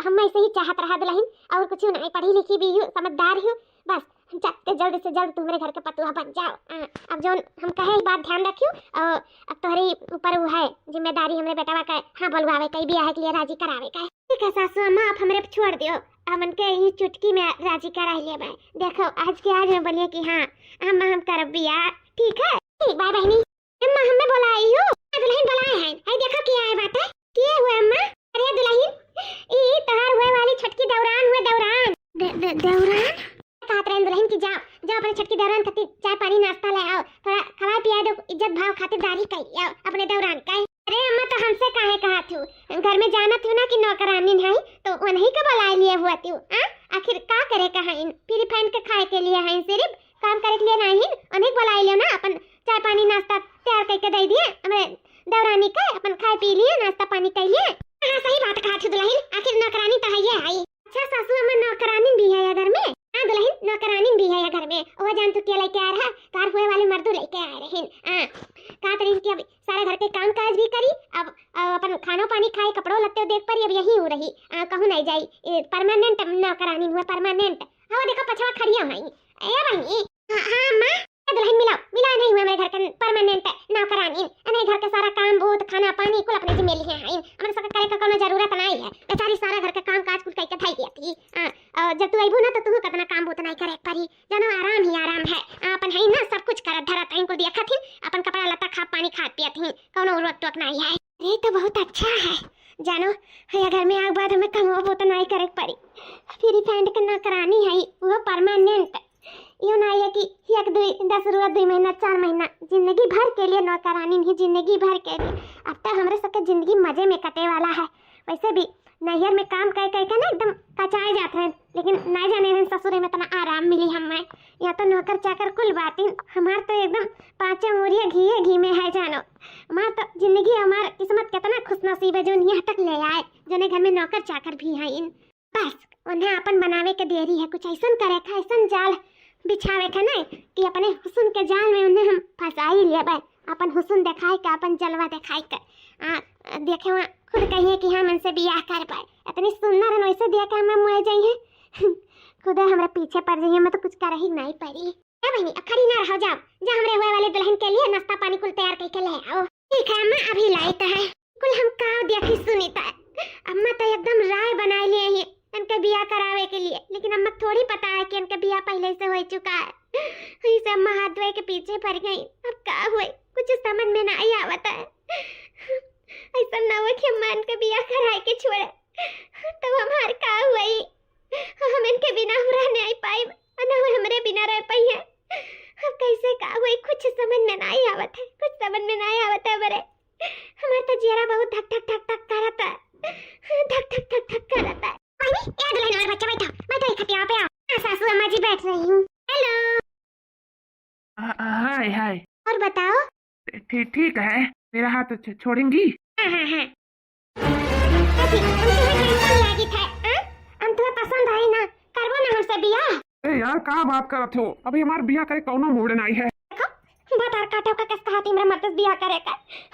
हम ऐसे ही चाहत रहा दुल्हन, और कुछ नहीं, पढ़ी लिखी भी हूँ, समझदार हूँ, बस जल्द से जल्द तुम्हारे घर के पतुआ बन जाओ। अब जो हम कहे बात ध्यान रखियो, अब तुम्हारे ऊपर वो है जिम्मेदारी हमरे बेटावा का हाँ बोलवावे कई ब्याह के लिए राजी करावे का। ठीक है सासू अम्मा आप हमरे छोड़ दियो, हमन के ही चुटकी में राजी करा ले भाई, देखो आज के आज में बोलिए कि हाँ हम करब बियाह, ठीक है ठीक बाय बहनी। अम्मा हमें बुलाई हो, दुल्हन बुलाए हैं, आई देखो क्या है बात है, किए हुए अम्मा? अरे दुल्हन ई तहार हुए वाली छटकी दौरान हुए, दौरान दौरान कहत रहे दुल्हन की जाओ जाओ अपने छटकी दौरान खातिर चाय पानी नाश्ता ले आओ, थोड़ा खवा पिया दो, इज्जत भाव खातिरदारी कर आओ अपने दौरान का। अरे अम्मा तो हमसे काहे कहा थू, घर में जाना थू ना कि नौकरानी है तो उन्हीं का बुलाए लिए हुआ थू, आखिर का करे कहा इन पीरी फैन के खाए के लिए है, सिर्फ काम करे के लिए नहीं, उन्हीं बुलाए लियो ना, अपन चाय पानी नाश्ता तैयार करके दे दिए हमें दौरानी का, अपन खाए पी लिए नाश्ता पानी कर लिए। हाँ सही बात कहा थू दुल्हन, आखिर नौकरानी तो है ये आई। अच्छा सासू अम्मा नौकरानी भी है घर में? हाँ दुल्हन नौकरानी भी है घर में, वो जान तू क्या लेके आ रहा, कार हुए वाले मर्दू लेके आ रहे हैं, कहा तरीन की अब सारे घर के काम काज भी करी, अब अपन खाना पानी खाए कपड़ों लत्ते देख पर अब यही हो रही, कहूँ नहीं जाई, परमानेंट नौकरानी हुआ परमानेंट। हाँ देखो पछवा खड़िया है ए बहनी। हाँ अम्मा दुल्हन मिला नहीं हुआ मेरे घर का परमानेंट नौकरानी, मेरे घर का सारा काम भूत खाना पानी कुल अपने जिम्मे लिए हैं, हमने सब करे का कोनो जरूरत नहीं है, बेचारी सारा घर का काम काज कुल करके थाई देती, जब तू आइबू ना तो तू कितना काम भूत नहीं करे परी, जानो आराम ही आराम है, अपन है ना सब कुछ करत धरत इनको देखत थी, अपन कपड़ा लत्ता खा पानी खात पियत थी, कोनो रोक टोक नहीं है। ये तो बहुत अच्छा है, जानो है घर में आग बाद हमें कमो भूत नहीं करे परी, फ्री फैंड के नौकरानी है वो परमानेंट, यो ना ये कि एक 10 रोज 2 महीना 4 महीना जिंदगी भर के लिए नौकरानी नहीं, जिंदगी भर के लिए। अब तो हमारे सबके जिंदगी मजे में कटे वाला है, वैसे भी नैहर में काम कर कर के ना एकदम कचाए जाते हैं, लेकिन ना जाने हैं ससुर में इतना आराम मिली हमें, या तो नौकर चाकर कुल बातें हमार तो एकदम 5 मोरिया घी में है, जानो हमार तो जिंदगी हमार किस्मत कितना खुशनसीब है जो यहाँ तक ले आए, जो घर में नौकर चाकर भी है इन, बस उन्हें अपन बनावे के देरी है, कुछ ऐसा करे का ऐसा जाल बिछावे का नहीं कि अपने हुस्न के जाल में उन्हें हम फंसा ही लिए भाई, अपन हुस्न दिखाए का अपन जलवा दिखाए का, देखे वहाँ खुद कहिए कि हम उनसे ब्याह कर पाए, इतनी सुंदर वैसे देख हम मुँह जाइए खुद हमारे पीछे पड़ जाइए, मैं तो कुछ कर ही नहीं पड़ी। क्या बहनी अब खड़ी ना रहो, जाओ जा हमरे हुए वाले दुल्हन के लिए नाश्ता पानी कुल तैयार करके ले आओ। ठीक है अम्मा अभी लाइट है कुल हम का देखी सुनीता, अम्मा तो एकदम राय बना लिए हैं इनके ब्याह करावे के लिए, लेकिन अम्मा थोड़ी पता है कि इनका ब्याह पहले से हो चुका है, इसे अम्मा हाथ धोए के पीछे पड़ गई, अब का हुए कुछ समझ में नहीं आवता है, ऐसा ना हो कि अम्मा इनका ब्याह कराए के छोड़े तो हमार का हुई, हम इनके बिना रह नहीं पाए ना हमरे बिना रह पाई है, अब कैसे का हुई कुछ समझ में नहीं आवत है, कुछ समझ में नहीं आवत है बरे, हमारा तो जीरा बहुत धक धक धक धक करता है, धक धक धक धक करता है। ए दुल्हन और बच्चा बैठो बैठो खटिया पे आओ, सासू अम्मा जी बैठ रही हूँ। हेलो हाय हाय, और बताओ? ठीक है, मेरा हाथ छोड़ेंगी? हाँ हाँ हाँ, हम तुम्हें कैसा लगी था? हम तुम्हें पसंद हमसे बियाह। ए यार का बात करत हो, अभी हमार बिया करे कौनो मूड नहीं है। बतार काटो का किस कहती हमरा मर्द बियाह करे का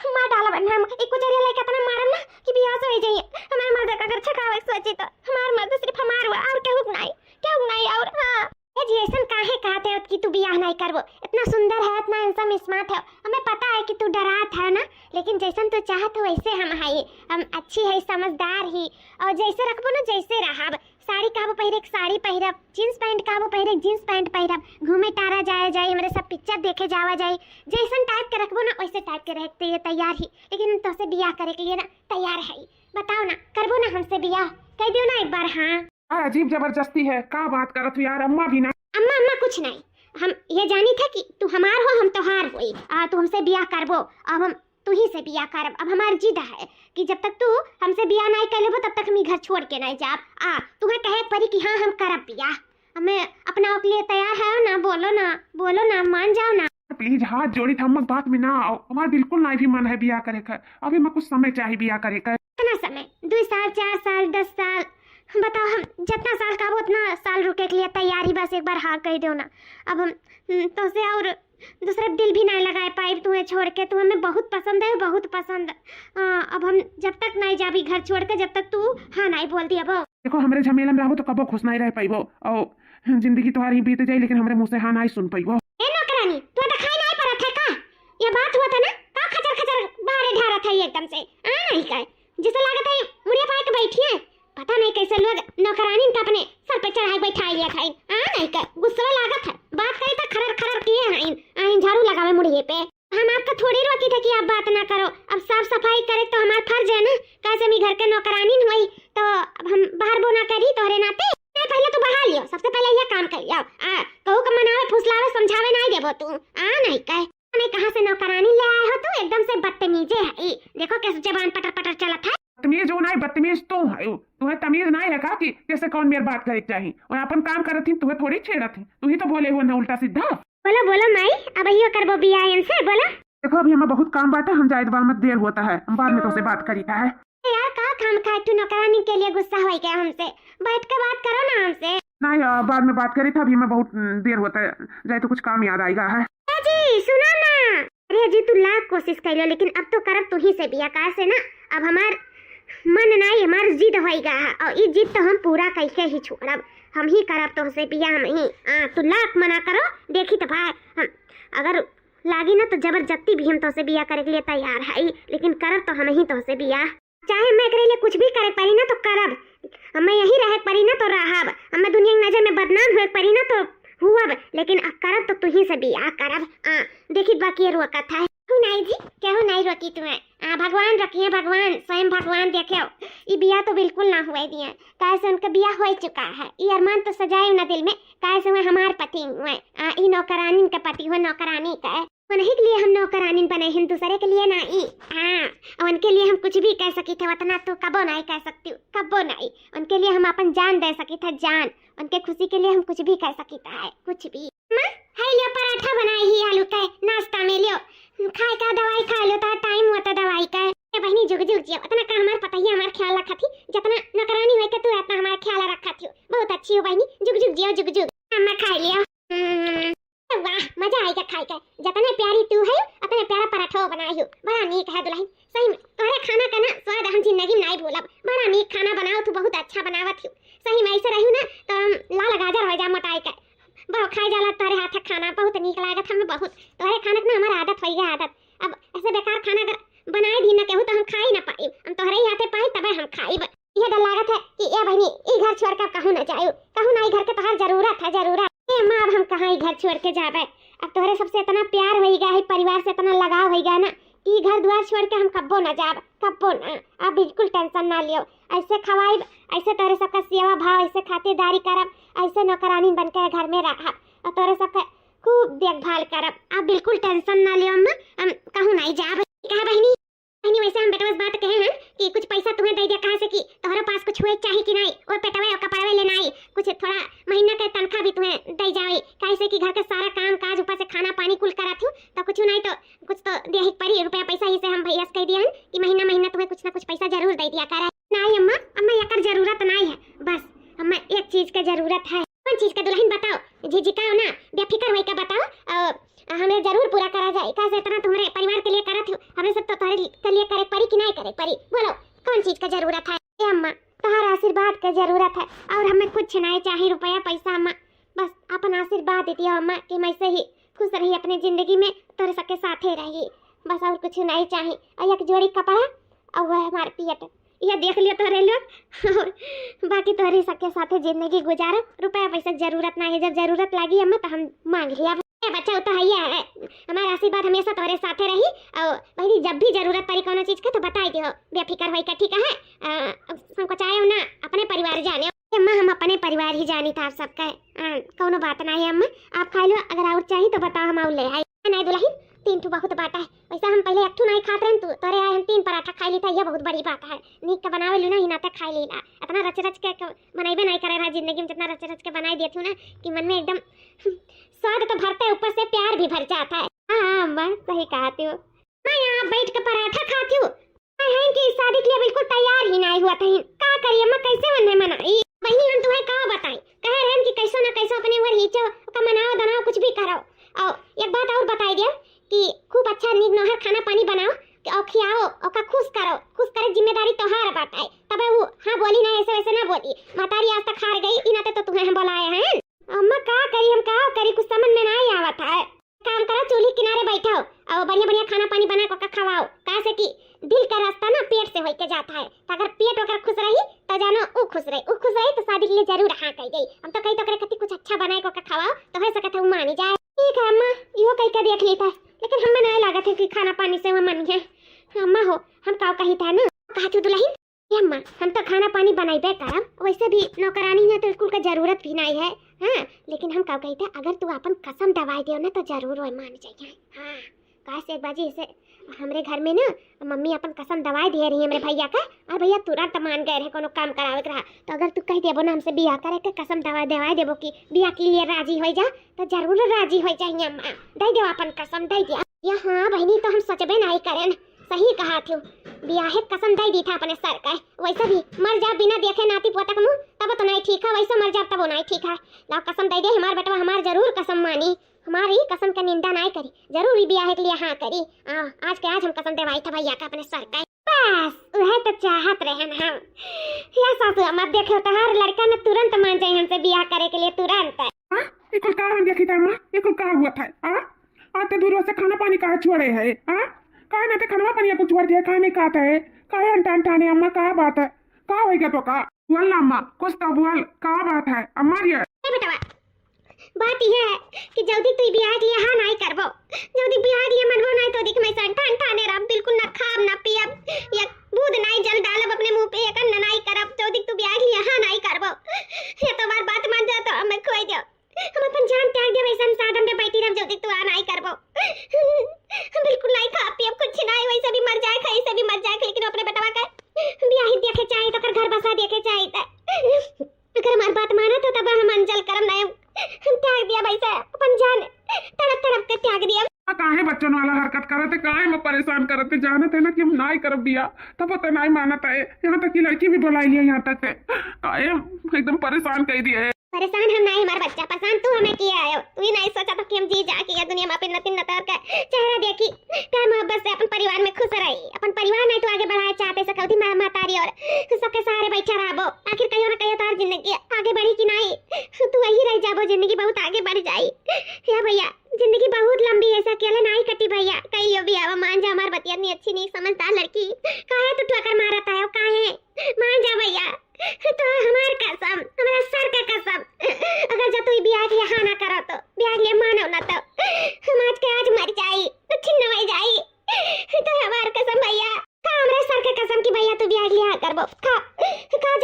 मार डाला बन हम एक कुचरिया लेके अपना मारम ना कि बियाह से हो जाइए। हमार मर्द का घर छकावे सोची तो हमार मर्द सिर्फ हमार हुआ और केहू नहीं और हां ए जी ऐसन काहे कहते हो कि तू बियाह नहीं करबो। इतना सुंदर है, इतना हैंडसम स्मार्ट है, हमें पता है कि तू डरात है ना, लेकिन जैसन तू चाहत हो वैसे हम है। हम अच्छी है, समझदार ही, और जैसे रखबो ना जैसे रहब। साड़ी काबो पहिरे साड़ी पहिरब, जींस पैंट काबो पहिरे जींस पैंट पहिरब, घूमे टारा जाए हमारे सब पिक्चर देखे जावा जाए। जैसन टाइप के रखबो ना वैसे टाइप के रहते ये तैयार ही, लेकिन तो से बियाह करे के लिए ना तैयार है। बताओ ना करबो ना हमसे बियाह, कह दियो ना एक बार हाँ। अजीब जबरदस्ती है, का बात करत हो यार। अम्मा भी ना अम्मा कुछ नहीं, हम ये जानी था कि तू हमार हो हम तोहार होई। तू हमसे बियाह करबो, अब हम तू ही से बियाह करब। अब हमारी जिद है कि जब तक तू हमसे बियाह नहीं कर लेबो तब तक हम घर छोड़ के नहीं जाब। तुम्हें कहे परी कि हाँ हम करब बियाह, हमें अपना के लिए तैयार है ना। बोलो ना मान जाओ ना प्लीज। हाथ जोड़ी थमक बात में ना आओ, हमारा बिल्कुल नहीं भी मन है बियाह करे का। अभी मैं कुछ समय चाहिए बियाह करे का। कितना समय, 2 साल 4 साल 10 साल बताओ। हम जितना साल का वो उतना साल रुके के लिए तैयार ही, बस एक बार हाँ कह दो ना। अब हम तो से और दूसरे दिल भी नहीं लगाए पाए तुम्हें छोड़ के। तू हमें बहुत पसंद है, बहुत पसंद। अब हम जब तक नहीं जाबी घर छोड़ के, जब तक तू हाँ नहीं बोल दिया। देखो हमारे झमेला में रहो तो कबो खुश नहीं रह पाइबो, और जिंदगी तुम्हारी बीत जाए लेकिन हमारे मुंह से हाँ नहीं सुन पाइबो। ए नौकरानी तू तो खाई नहीं पड़ा था का? ये बात हुआ था ना का खचर बाहर ढारा था एकदम से। नहीं का जिसे लागत है मुड़िया पाए के बैठी है, पता नहीं कैसे लोग नौकरानी का अपने सर पे चढ़ाई बैठा लिया था। नहीं का गुस्सा लागत है, बात कही तो खरर किए हैं झाड़ू लगावे मुड़िए पे। हम आपका थोड़ी रोकी थे कि आप बात ना करो। अब साफ सफाई करे तो हमारा फर्ज है ना, कैसे मी घर के नौकरानी हुई तो अब हम बाहर बोना करी तोहरे नाते। पहले तो बहा लियो, सबसे पहले ये काम कर लियो। कहू का मनावे फुसलावे समझावे नहीं देबो तू। नहीं कह नहीं कहां से नौकरानी ले आए हो तू, एकदम से बदतमीजे है। देखो कैसे जबान पटर पटर चलत है। बदतमीज हो नहीं, बदतमीज तो है। तुम्हें तमीज नहीं है का कि कैसे कौन मेरी बात करे चाहिए, और अपन काम करत थी तुम्हें थोड़ी छेड़त थी। तू ही तो बोले हुआ ना उल्टा सीधा। बोलो माई, अब यो करबो बियाह इनसे बोलो। देखो अभी हमें बहुत काम बाटा, हम जायद मत देर होता है, हम बाद में तो से बात करी है। यार का काम खा तू नौकरानी के लिए गुस्सा हो गया हमसे, बैठ के बात करो ना हमसे। नहीं बाद में बात करी था, अभी हमें बहुत देर होता है, जाए तो कुछ काम याद आएगा है। जी सुनो ना, अरे जी तू लाख कोशिश कर लो लेकिन अब तो करब तू ही से बिया का से ना। अब हमार मन नहीं, हमार जिद होएगा और ये जिद तो हम पूरा कैसे ही छोड़ब। हम ही करब तो से बिया हम ही। तू लाख मना करो, देखी तो भाई हम अगर लागी ना तो जबरदस्ती भी हम तो से बिया करे के लिए तैयार है, लेकिन करब तो हम ही तो से बिया। चाहे मैं करे लिए कुछ भी करे पड़ी ना तो करब, हमें यही रहे पड़ी ना तो रहब, हमें दुनिया की नजर में बदनाम हुए पड़ी ना तो हुआ, लेकिन अब करब तो तू ही से बिया करब। देखी बाकी रुआ कथा है नहीं जी, केहू नहीं रोकी तुम्हें। भगवान रखिए, भगवान स्वयं भगवान देखे। ये बिया तो बिल्कुल ना हुए दिए, कैसे उनका बिया हो चुका है। ये अरमान तो सजाए ना दिल में, कैसे हुए हमार पति हुए। ये नौकरानी का पति हुआ, नौकरानी का है उन्हीं के लिए हम नौकरानी बने हैं, दूसरे के लिए नहीं। और उनके लिए हम कुछ भी कह सकी थे, उतना तो कबो नहीं कह सकती, कबो नहीं। उनके लिए हम अपन जान दे सकी था, जान। उनके खुशी के लिए हम कुछ भी कह सकी था, कुछ भी। माँ है लियो पराठा बनाई ही आलू का नाश्ता में लियो, खाए का दवाई खा लो तो टाइम हुआ था दवाई का। बहनी जुग जुग जियो, उतना का हमार पता ही हमार ख्याल रखा थी, जितना नौकरानी हुई के तू इतना हमारा ख्याल रखा थी। बहुत अच्छी हो बहनी, जुग जुग जियो, जुग जुग। मैं खा लियो, वाह मजा आएगा खाए के। जितने प्यारी तू है उतने प्यारा पराठा बनाई हो, बड़ा नीक है दुल्हन। सही में तोहरे खाना का ना स्वाद हम जिंदगी में नहीं भूलब। बड़ा नीक खाना बनाओ तू, बहुत अच्छा बनावत हो। सही में ऐसे रहू ना तो लाल गाजर हो जा मोटाई के। बहुत खाए जाला तोहरे हाथ खाना, बहुत नीक लागत हमें बहुत। तोहरे खाना ना हमारा आदत हो गया आदत। अब ऐसे बेकार खाना अगर बनाए दी ना केहू तो हम खा ही ना पाई, हम तोहरे ही हाथे पाई तबे हम खाई। ये डर लागत है कि ए बहनी ई घर छोड़ कर कहूं ना जायो, कहूं ना ई घर के तोहर जरूरत है, जरूरत। ए मां अब हम कहां ई घर छोड़ के जाबे। अब तोहरे सबसे इतना प्यार हो गया है, परिवार से इतना लगाव हो गया ना कि घर द्वार छोड़ के हम कब्बो ना जाब, कब्बो ना। आप बिल्कुल टेंशन ना लियो, ऐसे खवाई, ऐसे तोहरे सबका सेवा भाव, ऐसे खातिरदारी करब, ऐसे नौकरानी बन के घर में रहब और तोहरे सबका खूब देखभाल करब। आप बिल्कुल टेंशन ना लियो अम्मा, हम कहूं नहीं जाब। कहा बहनी बहनी वैसे हम बेटा बस बात कहे हैं कि कुछ पैसा तुम्हें दे दिया कहां से कि तोहरे पास कुछ हुए चाहिए कि नहीं, और पेटवे और कपड़वे लेना ही कुछ थोड़ा महीना के तनख्वाह भी तुम्हें दे जाए, कैसे कि घर के सारा काम काज ऊपर से खाना पानी कुल करा थू तो कुछ नहीं तो कुछ तो दे ही पड़ी रुपया पैसा ही से हम भैया से कह दिया कि महीना महीना तुम्हें कुछ ना कुछ पैसा जरूर दे दिया करे। नहीं अम्मा, अम्मा एकर जरूरत नहीं है, बस हमें एक चीज के जरूरत है। कौन चीज का दुल्हन बताओ, झिझिकाओ ना, बेफिक्र होई का बताओ। हमें जरूर पूरा करा जाए, कैसे इतना तुम्हारे परिवार के लिए करत हो, हमें सब तो तुम्हारे के लिए करे परी कि नहीं करे परी, बोलो कौन चीज का जरूरत है। ए अम्मा तुम्हारा आशीर्वाद का जरूरत है, और हमें कुछ नहीं चाहिए रुपया पैसा अम्मा, बस अपन आशीर्वाद दे दिया अम्मा कि मैं सही खुश रही अपनी जिंदगी में, तोरे सबके साथे रही, बस और कुछ नहीं चाहिए। और एक जोड़ी कपड़ा और वह हमारे पियट, ये देख लियो तोरे लोग और बाकी तोरे सबके साथे जिंदगी गुजारो, रुपया पैसा की जरूरत नहीं है, जब जरूरत लगी अम्मा तो हम मांग लिया। बच्चा तो है, हमारा आशीर्वाद हमेशा तोरे साथे रही, और भाई जब भी जरूरत पड़ी कोनो चीज का तो बताई दियो, बेफिक्र होई का, ठीक है। हमको चाहे ना अपने परिवार जाने अम्मा, हम अपने परिवार ही जानी था सबका, कोनो बात नहीं है अम्मा, आप खा लो, अगर और चाहिए तो बताओ हम और ले आए। नहीं दुल्हन 3 ठू बहुत बात है, वैसा हम पहले 1 ठू नहीं खाते हैं, तोरे आए हम 3 पराठा खा ली था, ये बहुत बड़ी बात है। नीक का बनावे लू ना ही नाते खा लीला, इतना रच रच के बनाइबे नहीं करे रहा जिंदगी में, जितना रच रच के बनाई देती हूँ ना कि मन में एकदम स्वाद तो भरता है, ऊपर से प्यार भी भर जाता है। हाँ अम्मा सही कहती हो, मैं यहाँ बैठ के पराठा खाती हूँ, मैं कि शादी के लिए बिल्कुल तैयार ही नहीं हुआ था, क्या करिए अम्मा, कैसे बनने मनाई वही हम तुम्हें कहा बताई, कह रहे हैं कि कैसो ना कैसो अपने ऊपर हिचो का मनाओ दनाओ कुछ भी करो। और एक बात और बताई दिया कि खूब अच्छा नीक नोहर खाना पानी बनाओ और खियाओ और का खुश करो, खुश करे जिम्मेदारी तोहार बात है। तब वो हाँ बोली ना, ऐसे वैसे ना बोली, मातारी आज तक हार गई, इनाते तो तुम्हें हम बुलाए हैं। अम्मा का करी, हम का करी, कुछ समझ में नहीं आवत है। काम करो, चूल्ही किनारे बैठो और बढ़िया बढ़िया खाना पानी बना के खवाओ, कैसे कि दिल का रास्ता ना पेट से होके जाता है, तो अगर पेट अगर खुश रही तो जानो वो खुश रही तो शादी के लिए जरूर हाँ कह गई। हम तो कही तो करे कति कुछ अच्छा बनाए को खवाओ तो हो सकता है वो मानी जाए। ठीक है अम्मा, यो कही का देख लेता, लेकिन हमें नहीं लगा था कि खाना पानी से वो मन है। अम्मा हो हम का कही था ना, कहा तू दुल्हन अम्मा हम तो खाना पानी बनाइबे करब, वैसे भी नौकरानी है तो स्कूल का जरूरत भी नहीं है। हाँ लेकिन हम का कही था, अगर तू अपन कसम दवाई दियो ना तो जरूर वो मान जाइए। हाँ कैसे एक बाजी से हमरे घर में ना मम्मी अपन कसम दवाई दे रही है मेरे भैया का, और भैया तुरंत मान गए रहे कोनो काम करावे के रहा, तो अगर तू कह देबो ना हमसे बियाह करे के कसम दवाई देबो कि बियाह के लिए राजी हो जा तो जरूर राजी हो जाएंगे अम्मा, दे दे अपन कसम दे दिया। या हाँ बहनी तो हम सोचबे नहीं करें, सही कहा थी, बियाह कसम दे दी था अपने सर का, वैसे भी मर जा बिना देखे नाती पोता का मुंह तब तो नहीं ठीक है, वैसे मर जा तब वो नहीं ठीक है। लाओ कसम दे दे, हमार बेटा हमार जरूर कसम मानी, हमारी कसम का निंदा नहीं करी, जरूर बियाह के लिए हाँ करी। आज के आज हम कसम देवाई था भैया का अपने सर का, बस वह तो चाहत रहे हम। या सासू अम्मा देखो तो हर लड़का ने तुरंत मान जाए हमसे बियाह करे के लिए तुरंत। ये कुल का हम देखी था अम्मा, ये कुल का हुआ था? आते दूर से खाना पानी कहा छोड़े है, कहा ना खाना पानी कुछ छोड़ दिया, खाने का है कहा अंटाने अम्मा, कहा बात है, कहा होगा तो का बोल ना अम्मा, कुछ तो बोल, कहा बात है अम्मा। ये बेटा बात यह है कि जल्दी तू बियाह के लिए हाँ नहीं करबो, जल्दी बियाह के लिए मनबो नहीं तो देख मैं अंटाने रह बिल्कुल ना खाब ना पियब, या दूध नहीं जल डालब अपने मुंह पे, एक अन्ना नहीं करब, जल्दी तू बियाह के लिए हाँ नहीं करबो। ये तो बार बात मान जा तो हमें खोई दियो, हम अपन जान त्याग दे, वैसे हम साधन पे बैठी रह, जल्दी तू हाँ नहीं करबो। हम बिल्कुल नहीं खा पियब कुछ नहीं, वैसे भी मर जाए खाई से भी मर जाए, लेकिन अपने बेटवा का बियाह ही देखे चाहिए तो घर बसा देखे चाहिए। अगर हमारी बात माना तो तब हम अंजल करम नहीं त्याग दिया, वैसे अपन जान तड़प तड़प के त्याग दिया। काहे बच्चन वाला हरकत करते, काहे में परेशान करते, जानते ना कि हम नहीं करब बिया, तब तो नहीं मानता है। यहाँ तक की लड़की भी बुलाई लिया, यहाँ तक से काहे एकदम परेशान कर दिए। परेशान हम नहीं, हमारा बच्चा परेशान तू हमें किया है, तू ही नहीं सोचा था कि हम जी जाके या दुनिया में अपने नतिन नतर का चेहरा देखी, प्यार मोहब्बत से अपन परिवार में खुश रही, अपन परिवार नहीं तो आगे बढ़ाए चाहते सकौती मातारी और सबके सहारे बैठा रहबो, आखिर कहियो ना कहियो तार जिंदगी आगे बढ़ी कि नहीं, तू वही रह जाबो, जिंदगी बहुत आगे बढ़ जाई। या भैया जिंदगी बहुत लंबी है, अकेले नहीं कटी भैया, कहियो भी आवा मान जा, हमार बतिया नहीं अच्छी नहीं समझदार लड़की, काहे तू ठोकर मारता है, काहे मान जा भैया, तो हमार कसम हमारा सर का कसम, अगर जब तू बियाह के यहाँ ना करो तो बियाह के मानो ना तो हम आज के आज मर जाई तो छिन्न हो जाई, तो हमार कसम भैया, का हमारे सर का कसम कि भैया तू बियाह के यहाँ करबो, का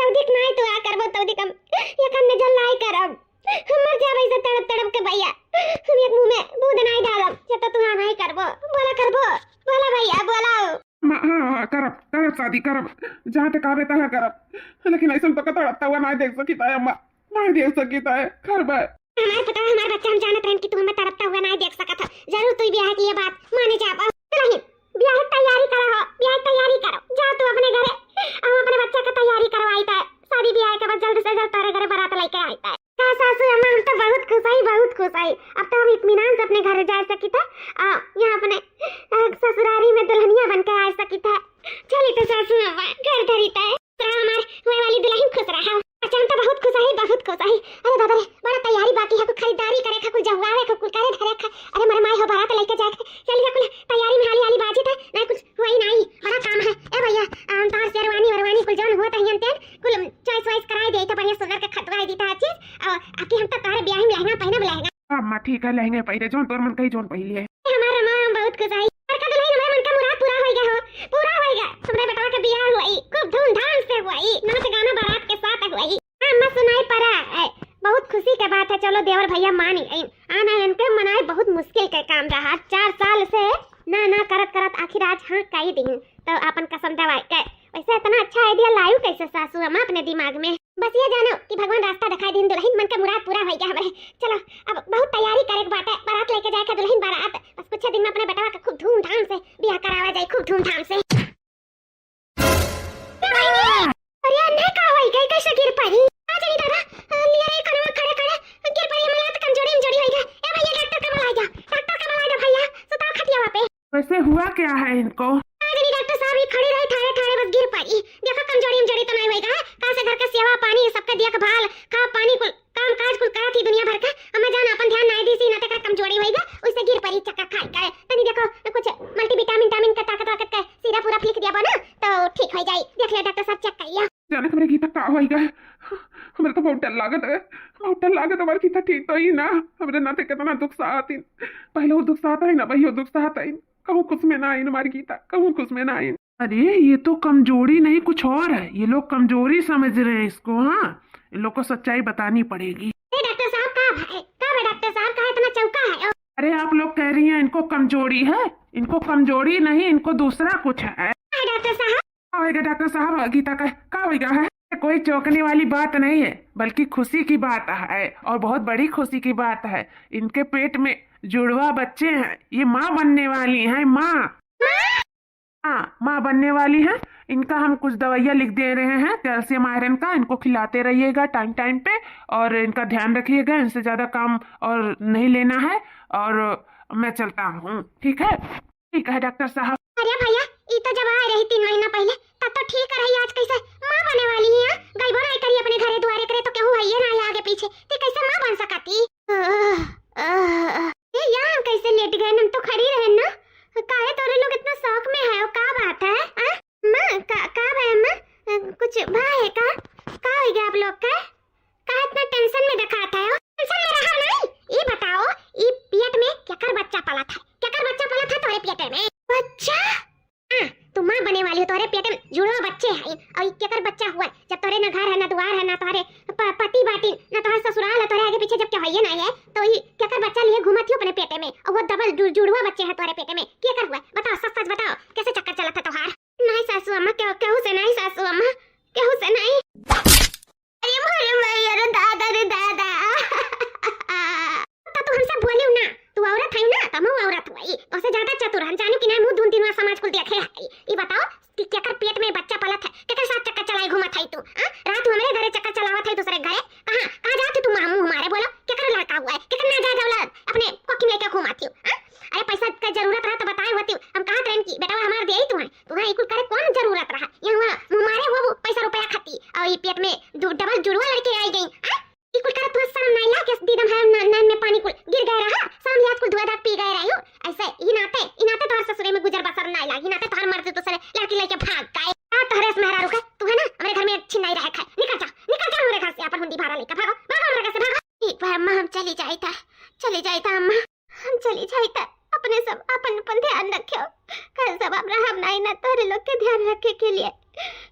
जल्दी नहीं तू आ करबो तो दिकम ये करने जल नहीं करब, हम मर जा वैसे तड़प तड़प के भैया, हम एक मुंह में दूध नहीं डालब, जब तू हाँ नहीं करबो, बोला भैया बोला। हाँ करब शादी करब, जहाँ तक आवे तहाँ करब, लेकिन ऐसा तो तड़पता हुआ नहीं देख सकता है अम्मा, नहीं देख सकता है करब। हमारे पता है हमारे बच्चा, हम जानते हैं कि तू हमें तड़पता हुआ नहीं देख सकता, जरूर तू बियाह की ये बात माने जा पाओ। नहीं बियाह तैयारी करो, बियाह तैयारी करो, जाओ तू अपने घरे, हम अपने बच्चे का तैयारी करवाई है, शादी बियाह के बाद जल्द से जल्द तारे घरे बारात लेके आईता है। का सासू अम्मा चलिए कुल तैयारी में हाली हाली बाजी था नहीं कुछ हुई नहीं बड़ा काम है ए भैया तार शेरवानी वरवानी कुल जौन होता है अंते कुल चॉइस वाइस कराई दे तो बढ़िया सुंदर के खतवाई दी था हर चीज और आके हम तो तारे ब्याह में लहंगा पहनब लहंगा अम्मा ठीक है लहंगे पहले जोन तोर मन कही जोन पहली है हमारा मां बहुत खुश आई का दुल्हन हमारे मन का मुराद पूरा हो गया हो पूरा हो गया हमरे बेटा का ब्याह हुई खूब धूमधाम से हुई नाच गाना बारात के साथ हुई अम्मा सुनाई पड़ा बहुत खुशी की बात है चलो देवर भैया मान गई आना इनके मनाए बहुत मुश्किल का काम रहा 4 साल से ना करत करत आखिर आज हाँ कई दिन तो अपन कसम दवाई के वैसे इतना अच्छा आइडिया लायू कैसे सासू अम्मा अपने दिमाग में बस ये जानो कि भगवान रास्ता दिखाई दिन दुल्हन मन का मुराद पूरा हो गया हमारे चलो अब बहुत तैयारी करे के बात है बारात लेके जाए का दुल्हन बारात बस कुछ दिन में अपने बेटा का खूब धूमधाम से ब्याह करावा जाए खूब धूमधाम से अरे अन्ना का होई गई कैसे गिर पड़ी आज नहीं दादा लिया रे कनो खड़े खड़े गिर पड़ी मला तो कमजोरी में जोड़ी होई गई ए भैया डॉक्टर का बुला जा भैया सुता खटिया पे वैसे हुआ क्या है इनको आज नहीं डॉक्टर साहब ये खड़े रहे ठाड़े ठाड़े बस गिर पड़ी देखो कमजोरी में जोड़ी तो नहीं होई गई कहां से घर का सेवा पानी सबका दिया का भाल खा पानी कुल काम काज कुल करा थी दुनिया भर का अम्मा जान अपन ध्यान नहीं दी सी ना ते कमजोरी होई गई उससे गिर पड़ी चक्कर खाई गए तनी देखो कुछ मल्टीविटामिन का ताकत का सीरा पूरा लिख दिया बना तो ठीक हो जाए देख ले डॉक्टर साहब चेक कर लिया जाने हमरे गीता का होई गए हमरे तो बहुत डर लागत हमारे गीता ठीक तो ही ना हमरे नाते कितना दुख साहती पहले वो दुख सहता है ना भाई वो दुख सहता है कहूँ कुछ में ना आई हमारी गीता कहूँ कुछ में ना आई अरे ये तो कमजोरी नहीं कुछ और है ये लोग कमजोरी समझ रहे हैं इसको हाँ इन लोग को सच्चाई बतानी पड़ेगी डॉक्टर साहब कहाँ है डॉक्टर साहब कहाँ इतना चौका है अरे आप लोग कह रही हैं इनको कमजोरी है इनको कमजोरी नहीं इनको दूसरा कुछ है डॉक्टर साहब डॉक्टर साहब गीता का होगा है कोई चौंकने वाली बात नहीं है बल्कि खुशी की बात है और बहुत बड़ी खुशी की बात है इनके पेट में जुड़वा बच्चे हैं ये माँ बनने वाली हैं माँ बनने वाली है इनका हम कुछ दवाइयाँ लिख दे रहे हैं कैल्शियम आयरन का इनको खिलाते रहिएगा टाइम टाइम पे और इनका ध्यान रखिएगा इनसे ज्यादा काम और नहीं लेना है और मैं चलता हूँ ठीक है डॉक्टर साहब अरे भैया ये तो जब आ रही 3 महीना पहले तब तो ठीक रही आज कैसे माँ बने वाली है गई बोला करी अपने घरे द्वारे करे तो केहू है ना आगे पीछे ते कैसे माँ बन सकती ये यहाँ कैसे लेट गए हम तो खड़ी रहे ना काहे तोरे लोग इतना शौक में है का बात है माँ का भाई माँ कुछ भाई है का हो गया आप लोग का इतना टेंशन में दिखाता है टेंशन में रहा नहीं ये बताओ ये पेट में क्या कर बच्चा पला था तुम्हारे पेट में बच्चा तुम माँ बने वाली हो तुम्हारे पेट में जुड़वा बच्चे हैं और क्या कर बच्चा हुआ जब तोरे ना घर है ना द्वार है ना तुम्हारे पति बाटी ना तुम्हारा ससुराल है तुम्हारे आगे पीछे जब क्या है ना है तो ये क्या कर बच्चा लिए घूमती हो अपने पेट में और वो डबल जुड़वा बच्चे हैं तुम्हारे पेट में क्या कर हुआ बताओ सच बताओ कैसे चक्कर चला था तुम्हारा नहीं सासू अम्मा केहू से नहीं सासू अम्मा केहू से नहीं अरे मोरे दादा रे दादा तो हमसे बोलियो ना तू औरत है ना तुम औरत हुई तो से ज्यादा चतुर हम जानो कि नहीं मुंह धुन दिन समाज को देखे है ये बताओ कि क्या कर पेट में बच्चा पलत है क्या साथ चक्कर चलाई घुमत है तू रात हमारे घरे चक्कर चलावत है दूसरे घरे कहां जाती तू मामू हमारे बोलो क्या कर लड़का हुआ है क्या करना जा औलाद अपने कोकी में क्या घुमाती हो अरे पैसा का जरूरत रहा तो बताए होती हम कहां ट्रेन की बेटा हमारे दे ही तुम्हें इकुल करे कौन जरूरत रहा ये हमारे वो पैसा रुपया खाती और ये पेट में डबल जुड़वा लड़के आई गई इकुल करे तुम्हें शर्म नहीं ला के दीदम है नैन में पानी कुल गिर गए रहा शर्म याद कुल धुआ दाग पी गए रही हो ऐसे ही नाते तोहर ससुरे में गुजर बसर नहीं लागी नाते तोहर मर्जी दूसरे लड़की लेके भाग गए तोहरे से मेहरा रुके तू है ना हमारे घर में अच्छी नहीं रहे खाए निकल जा हमारे घर से अपन हुंडी भाड़ा लेकर भागो हमारे घर से भागो ठीक है अम्मा हम चली जाता अम्मा हम चली जाता अपने सब अपन ध्यान रखियो कल सब अब हम नहीं ना तोरे लोग के ध्यान रखे के लिए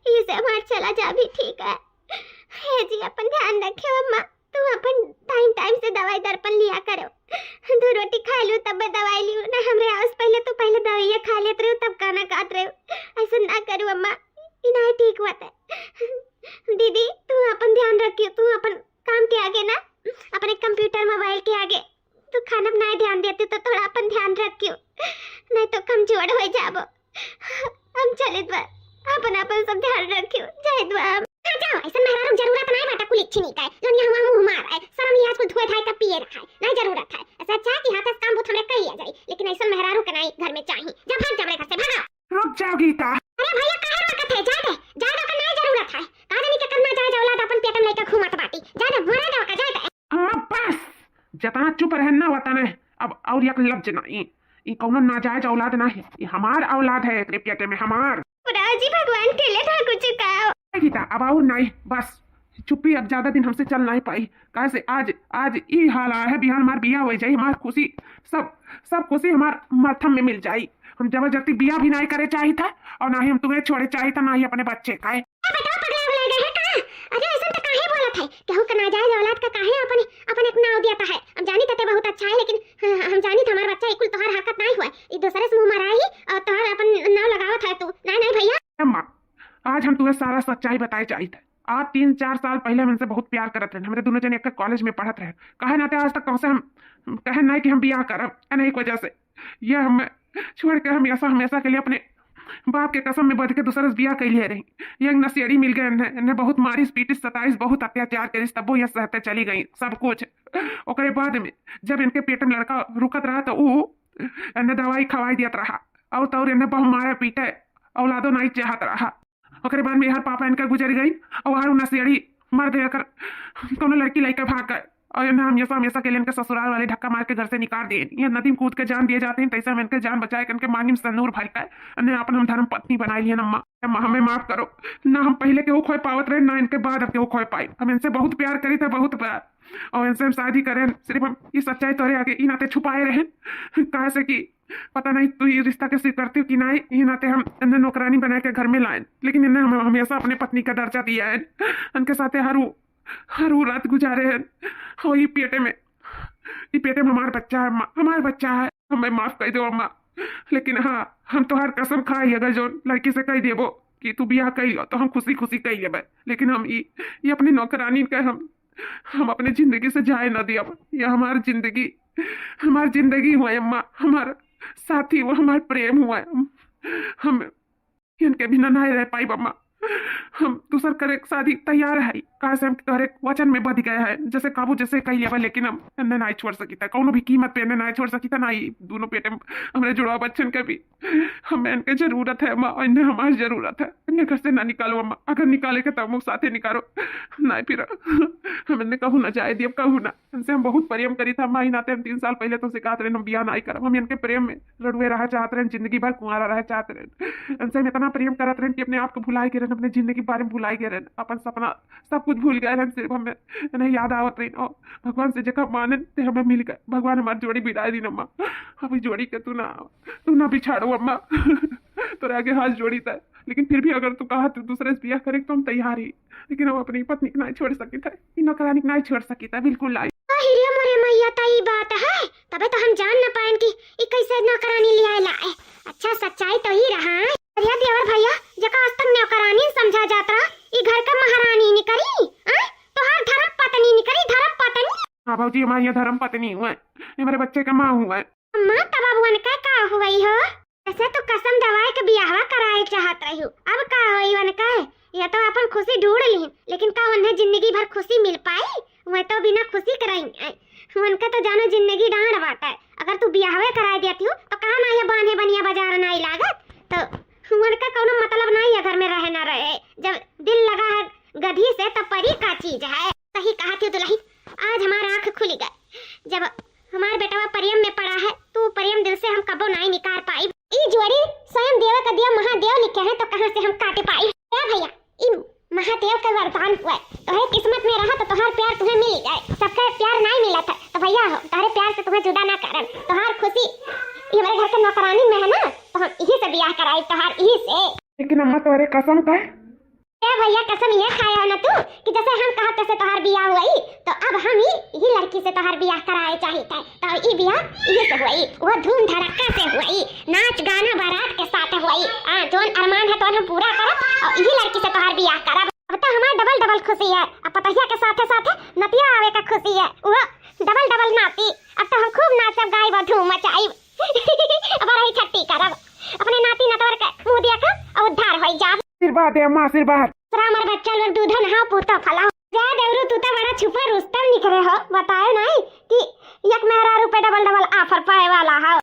ये से हमार चला जा भी ठीक है हे जी अपन ध्यान रखियो अम्मा तू अपन टाइम से दवाई दर्पण लिया करो दो रोटी खा लूं तब मैं दवाई लियो ना हमरे हाउस पहले दवाइयां खा लेते रहो तब खाना खाते रहो ऐसा ना करो अम्मा ये नहीं ठीक बात है दीदी तू अपन ध्यान रखियो तू अपन काम के आगे ना अपने कंप्यूटर मोबाइल के आगे तू खाना बनाए ध्यान देती तो थोड़ा अपन ध्यान रखियो नहीं तो कमजोर हो जाबो हम चले अपन सब ध्यान रखियो जय द्वा जाओ ऐसा मेहरारू जरूरत नहीं बेटा कुल इच्छी नहीं काय जो यहाँ मुंह मार है शर्म याद को धुए धाय का पिए रखा है नहीं जरूरत है ऐसा अच्छा कि हाथ से काम बुत हमरे कही आ जाए लेकिन ऐसा मेहरारू के नहीं घर में चाहिए जब भाग जा घर से भागो रुक जाओ गीता अरे भैया काहे रोकत है जा दे का नहीं जरूरत है का नहीं के करना जाए औलाद अपन पेट में लेकर घूमत बाटी जा दे भोरा दो का जा दे अम्मा बस जितना चुप रहना वतना अब और एक लफ्ज नहीं ये कौनो नाजायज औलाद ना है, ये हमार औलाद है एकरे पेटे में हमार। राजी भगवान के लिए था कुछ कहो। गीता अब और नहीं, बस चुप्पी अब ज्यादा दिन हमसे चल नहीं पाई। कैसे आज आज ई हाल आया है, बिहान हमार बिया हो जाई, हमार खुशी सब खुशी हमार माथम में मिल जाई। हम जबरदस्ती बिया भी नहीं करे चाहिए था और ना ही हम तुम्हें छोड़े चाहिए था, ना ही अपने बच्चे का। बताओ पगला उगला गए है कहां? अरे ऐसा तो काहे बोलत है? केहू का नाजायज औलाद का काहे अपने अपने नाव दिया है? हम जानी तते बहुत अच्छा है, लेकिन हम जानी था हमारा बच्चा इकुल तोहार हरकत नहीं हुआ, ई दूसरे से मुंह मारा ही और तोहार अपन नाव लगावत है तू। नहीं भैया अम्मा, आज हम तुम्हें सारा सच्चाई बताए चाहिए था। आज 3-4 साल पहले हम इनसे बहुत प्यार करते रहे, हमारे दोनों जने एक कॉलेज में पढ़ते रहे। कहे ना आज तक कौन से हम कहे नहीं कि हम बियाह करब, नहीं वजह से ये हम छोड़ के हमेशा के लिए अपने बाप के कसम में बध के दूसरे से बियाह कैलिए रही। ये नशेड़ी मिल गए, इन्हें बहुत मारिस पीटिस सताइस बहुत अत्याचार करिस, तब वो ये सहते चली गई सब कुछ। ओकरे बाद में जब इनके पेट में लड़का रुकत रहा तो वो इन्हें दवाई खवाई दियत रहा और तो इन्हें बहु मारे पीटे, औलादो नहीं चाहत रहा। ओकरे बाद में हर पापा इनका गुजर गई और हर नशेड़ी मर देकर कोनो लड़की लेकर भाग गए और इन्हें हमेशा के लिए इनके ससुराल वाले धक्का मार के घर से निकाल दिए। ये नदी में कूद के जान दिए जाते हैं, तैसे हम इनके जान बचाए इनके मांगी में संदूर भर कर इन्हें अपन हम धर्म पत्नी बनाई लिया। अम्मा हमें माफ करो ना, हम पहले के वो खोए पावत रहे ना इनके बाद अब के वो खोए पाई। हम इनसे बहुत प्यार करी थे, बहुत प्यार, और इनसे हम शादी करें सिर्फ हम ये सच्चाई तोरे आगे ई नाते छुपाए रहे। कहे से कि पता नहीं तू ये रिश्ता कैसे करती हो कि नहीं, ये नाते हम इन्हें नौकरानी बना के घर में लाए, लेकिन इन्हें हमें हमेशा अपने पत्नी का दर्जा दिया है। इनके साथ हर वो रात गुजारे हैं। और ये पेटे में हमारा बच्चा है, हमारा बच्चा है, हमें माफ कर दो अम्मा। लेकिन हाँ, हम तो हर कसम खाई अगर जो लड़की से कह देबो कि तू बियाह कर लो तो हम खुशी कह लेबे, लेकिन हम ये अपनी नौकरानी का हम अपने जिंदगी से जाए ना दिया। ये हमारी जिंदगी हुआ है अम्मा, हमारा साथी वो हमारा प्रेम हुआ है। हम इनके बिना नहीं रह पाई अम्मा। हम दूसर करे शादी तैयार है, कहा से हम तोहरे वचन में बध गए हैं जैसे काबू जैसे कही लेवा, लेकिन हम इन्हें नहीं छोड़ सकी था, कौनो भी कीमत पे इन्हें नहीं छोड़ सकी था। ना ही दोनों पेटे में हमारे जुड़वा बच्चन के भी हमें इनके जरूरत है अम्मा, इन्हें हमारी जरूरत है। इन्हें घर से ना निकालो अम्मा, अगर निकाले के तब मुझ साथे निकालो, नहीं फिर हम इन्हें कहूँ ना जाए दियब कहूँ ना। इनसे हम बहुत प्रेम करी था अम्मा, ही नाते हम 3 साल पहले तो सिखाते रहे हम बियाह नहीं करब। हम इनके प्रेम में लड़ुए रहा चाहते रहे, जिंदगी भर कुंवारा रह चाहते रहे। इनसे हम इतना प्रेम करते रहे कि अपने आप को भुलाए गए, अपने जिंदगी के बारे में भुलाए गए, अपन सपना सब कुछ भूल गए। सिर्फ हमें इन्हें याद आवत रही और भगवान से जगह माने ते हमें मिल गए। भगवान हमारी जोड़ी बिठाई दी अम्मा, अभी जोड़ी के तू ना बिछाड़ो अम्मा। तो आगे हाथ जोड़ी था, लेकिन फिर भी अगर तू कहा तू दूसरे से बियाह करे तो हम तैयार ही, लेकिन हम अपनी पत्नी को नहीं छोड़ सकी था, नौकरानी नहीं छोड़ सकी था बिल्कुल। बात है तबे तो हम जान न पाए कि कैसे नौकरानी लिया लाए। अच्छा सच्चाई तो ही रहा है देवर भैया, जका आज तक नौकरानी समझा जाता ई घर का महारानी निकली तो हर धर्म पत्नी निकली, धर्म पत्नी। हाँ भाजी, हमारी यहाँ धर्म पत्नी हुआ है, हमारे बच्चे का माँ हुआ है। अम्मा तब बुआ का हुई हो? ऐसे तो कसम दवाई के बियाहवा कराए चाहत रही हूँ, अब का हुई वन का? ये तो अपन खुशी ढूंढ ली, लेकिन का उन्हें जिंदगी भर खुशी मिल पाई? वह तो बिना खुशी कराई उनका तो जानो जिंदगी डांड बाटा है। अगर तू बियाहवे कराए देती हो तो कहा ना ये बांधे बनिया बाजार नहीं लागत, तो उनका कोनो मतलब नहीं है घर में रहे ना रहे। जब दिल लगा है गधी से तो परी का चीज है। सही कहा थी दुल्ही, आज हमारा आंख खुल गई जब हमारे बेटा परियम में पड़ा है, तो परियम दिल से हम कबो नहीं निकाल पाई। ई जोड़ी स्वयं देव का दिया महादेव लिखे हैं, तो कहां से हम काटे पाई? भैया ई महादेव का वरदान हुआ है, तुम्हारे किस्मत में रहा तो तुम्हारा प्यार तुम्हें मिल जाए। सबका प्यार नहीं मिला था तो भैया हो तुम्हारे प्यार से तुम्हें जुदा ना करन, तुम्हारी खुशी ये हमारे घर के नौकरानी में है ना, तो हम यही से ब्याह कराई तुम्हार यही से। लेकिन अम्मा तुम्हारे कसम का भैया कसम ये खाया हो ना तू कि जैसे हम कहा तैसे तोहार बियाह हुई, तो अब हम ही लड़की से तोहार बियाह कराए चाहिए था, तो ये बियाह ये से हुई, वो धूम धड़क्का से हुई, नाच गाना बारात के साथ हुई। जोन अरमान है तो हम पूरा करब और ये लड़की से तोहार बियाह करब। अब तो हमार डबल खुशी है, अब पतहिया के साथ नतिया आवे का खुशी है, वो डबल नाती। अब तो हम खूब नाचब गायब धूम मचाइब अब रही छट्टी करब, अपने नाती नतवर के मुंह दिया कर और उद्धार होई जाब। आशीर्वाद है अम्मा, आशीर्वाद। हमारे बच्चा लोग दूध नहा पूता फला जा देवरू, तू तो बड़ा छुपा रुस्तम निकले हो। बताए नहीं कि एक मेहरा रुपए डबल ऑफर पाए वाला है।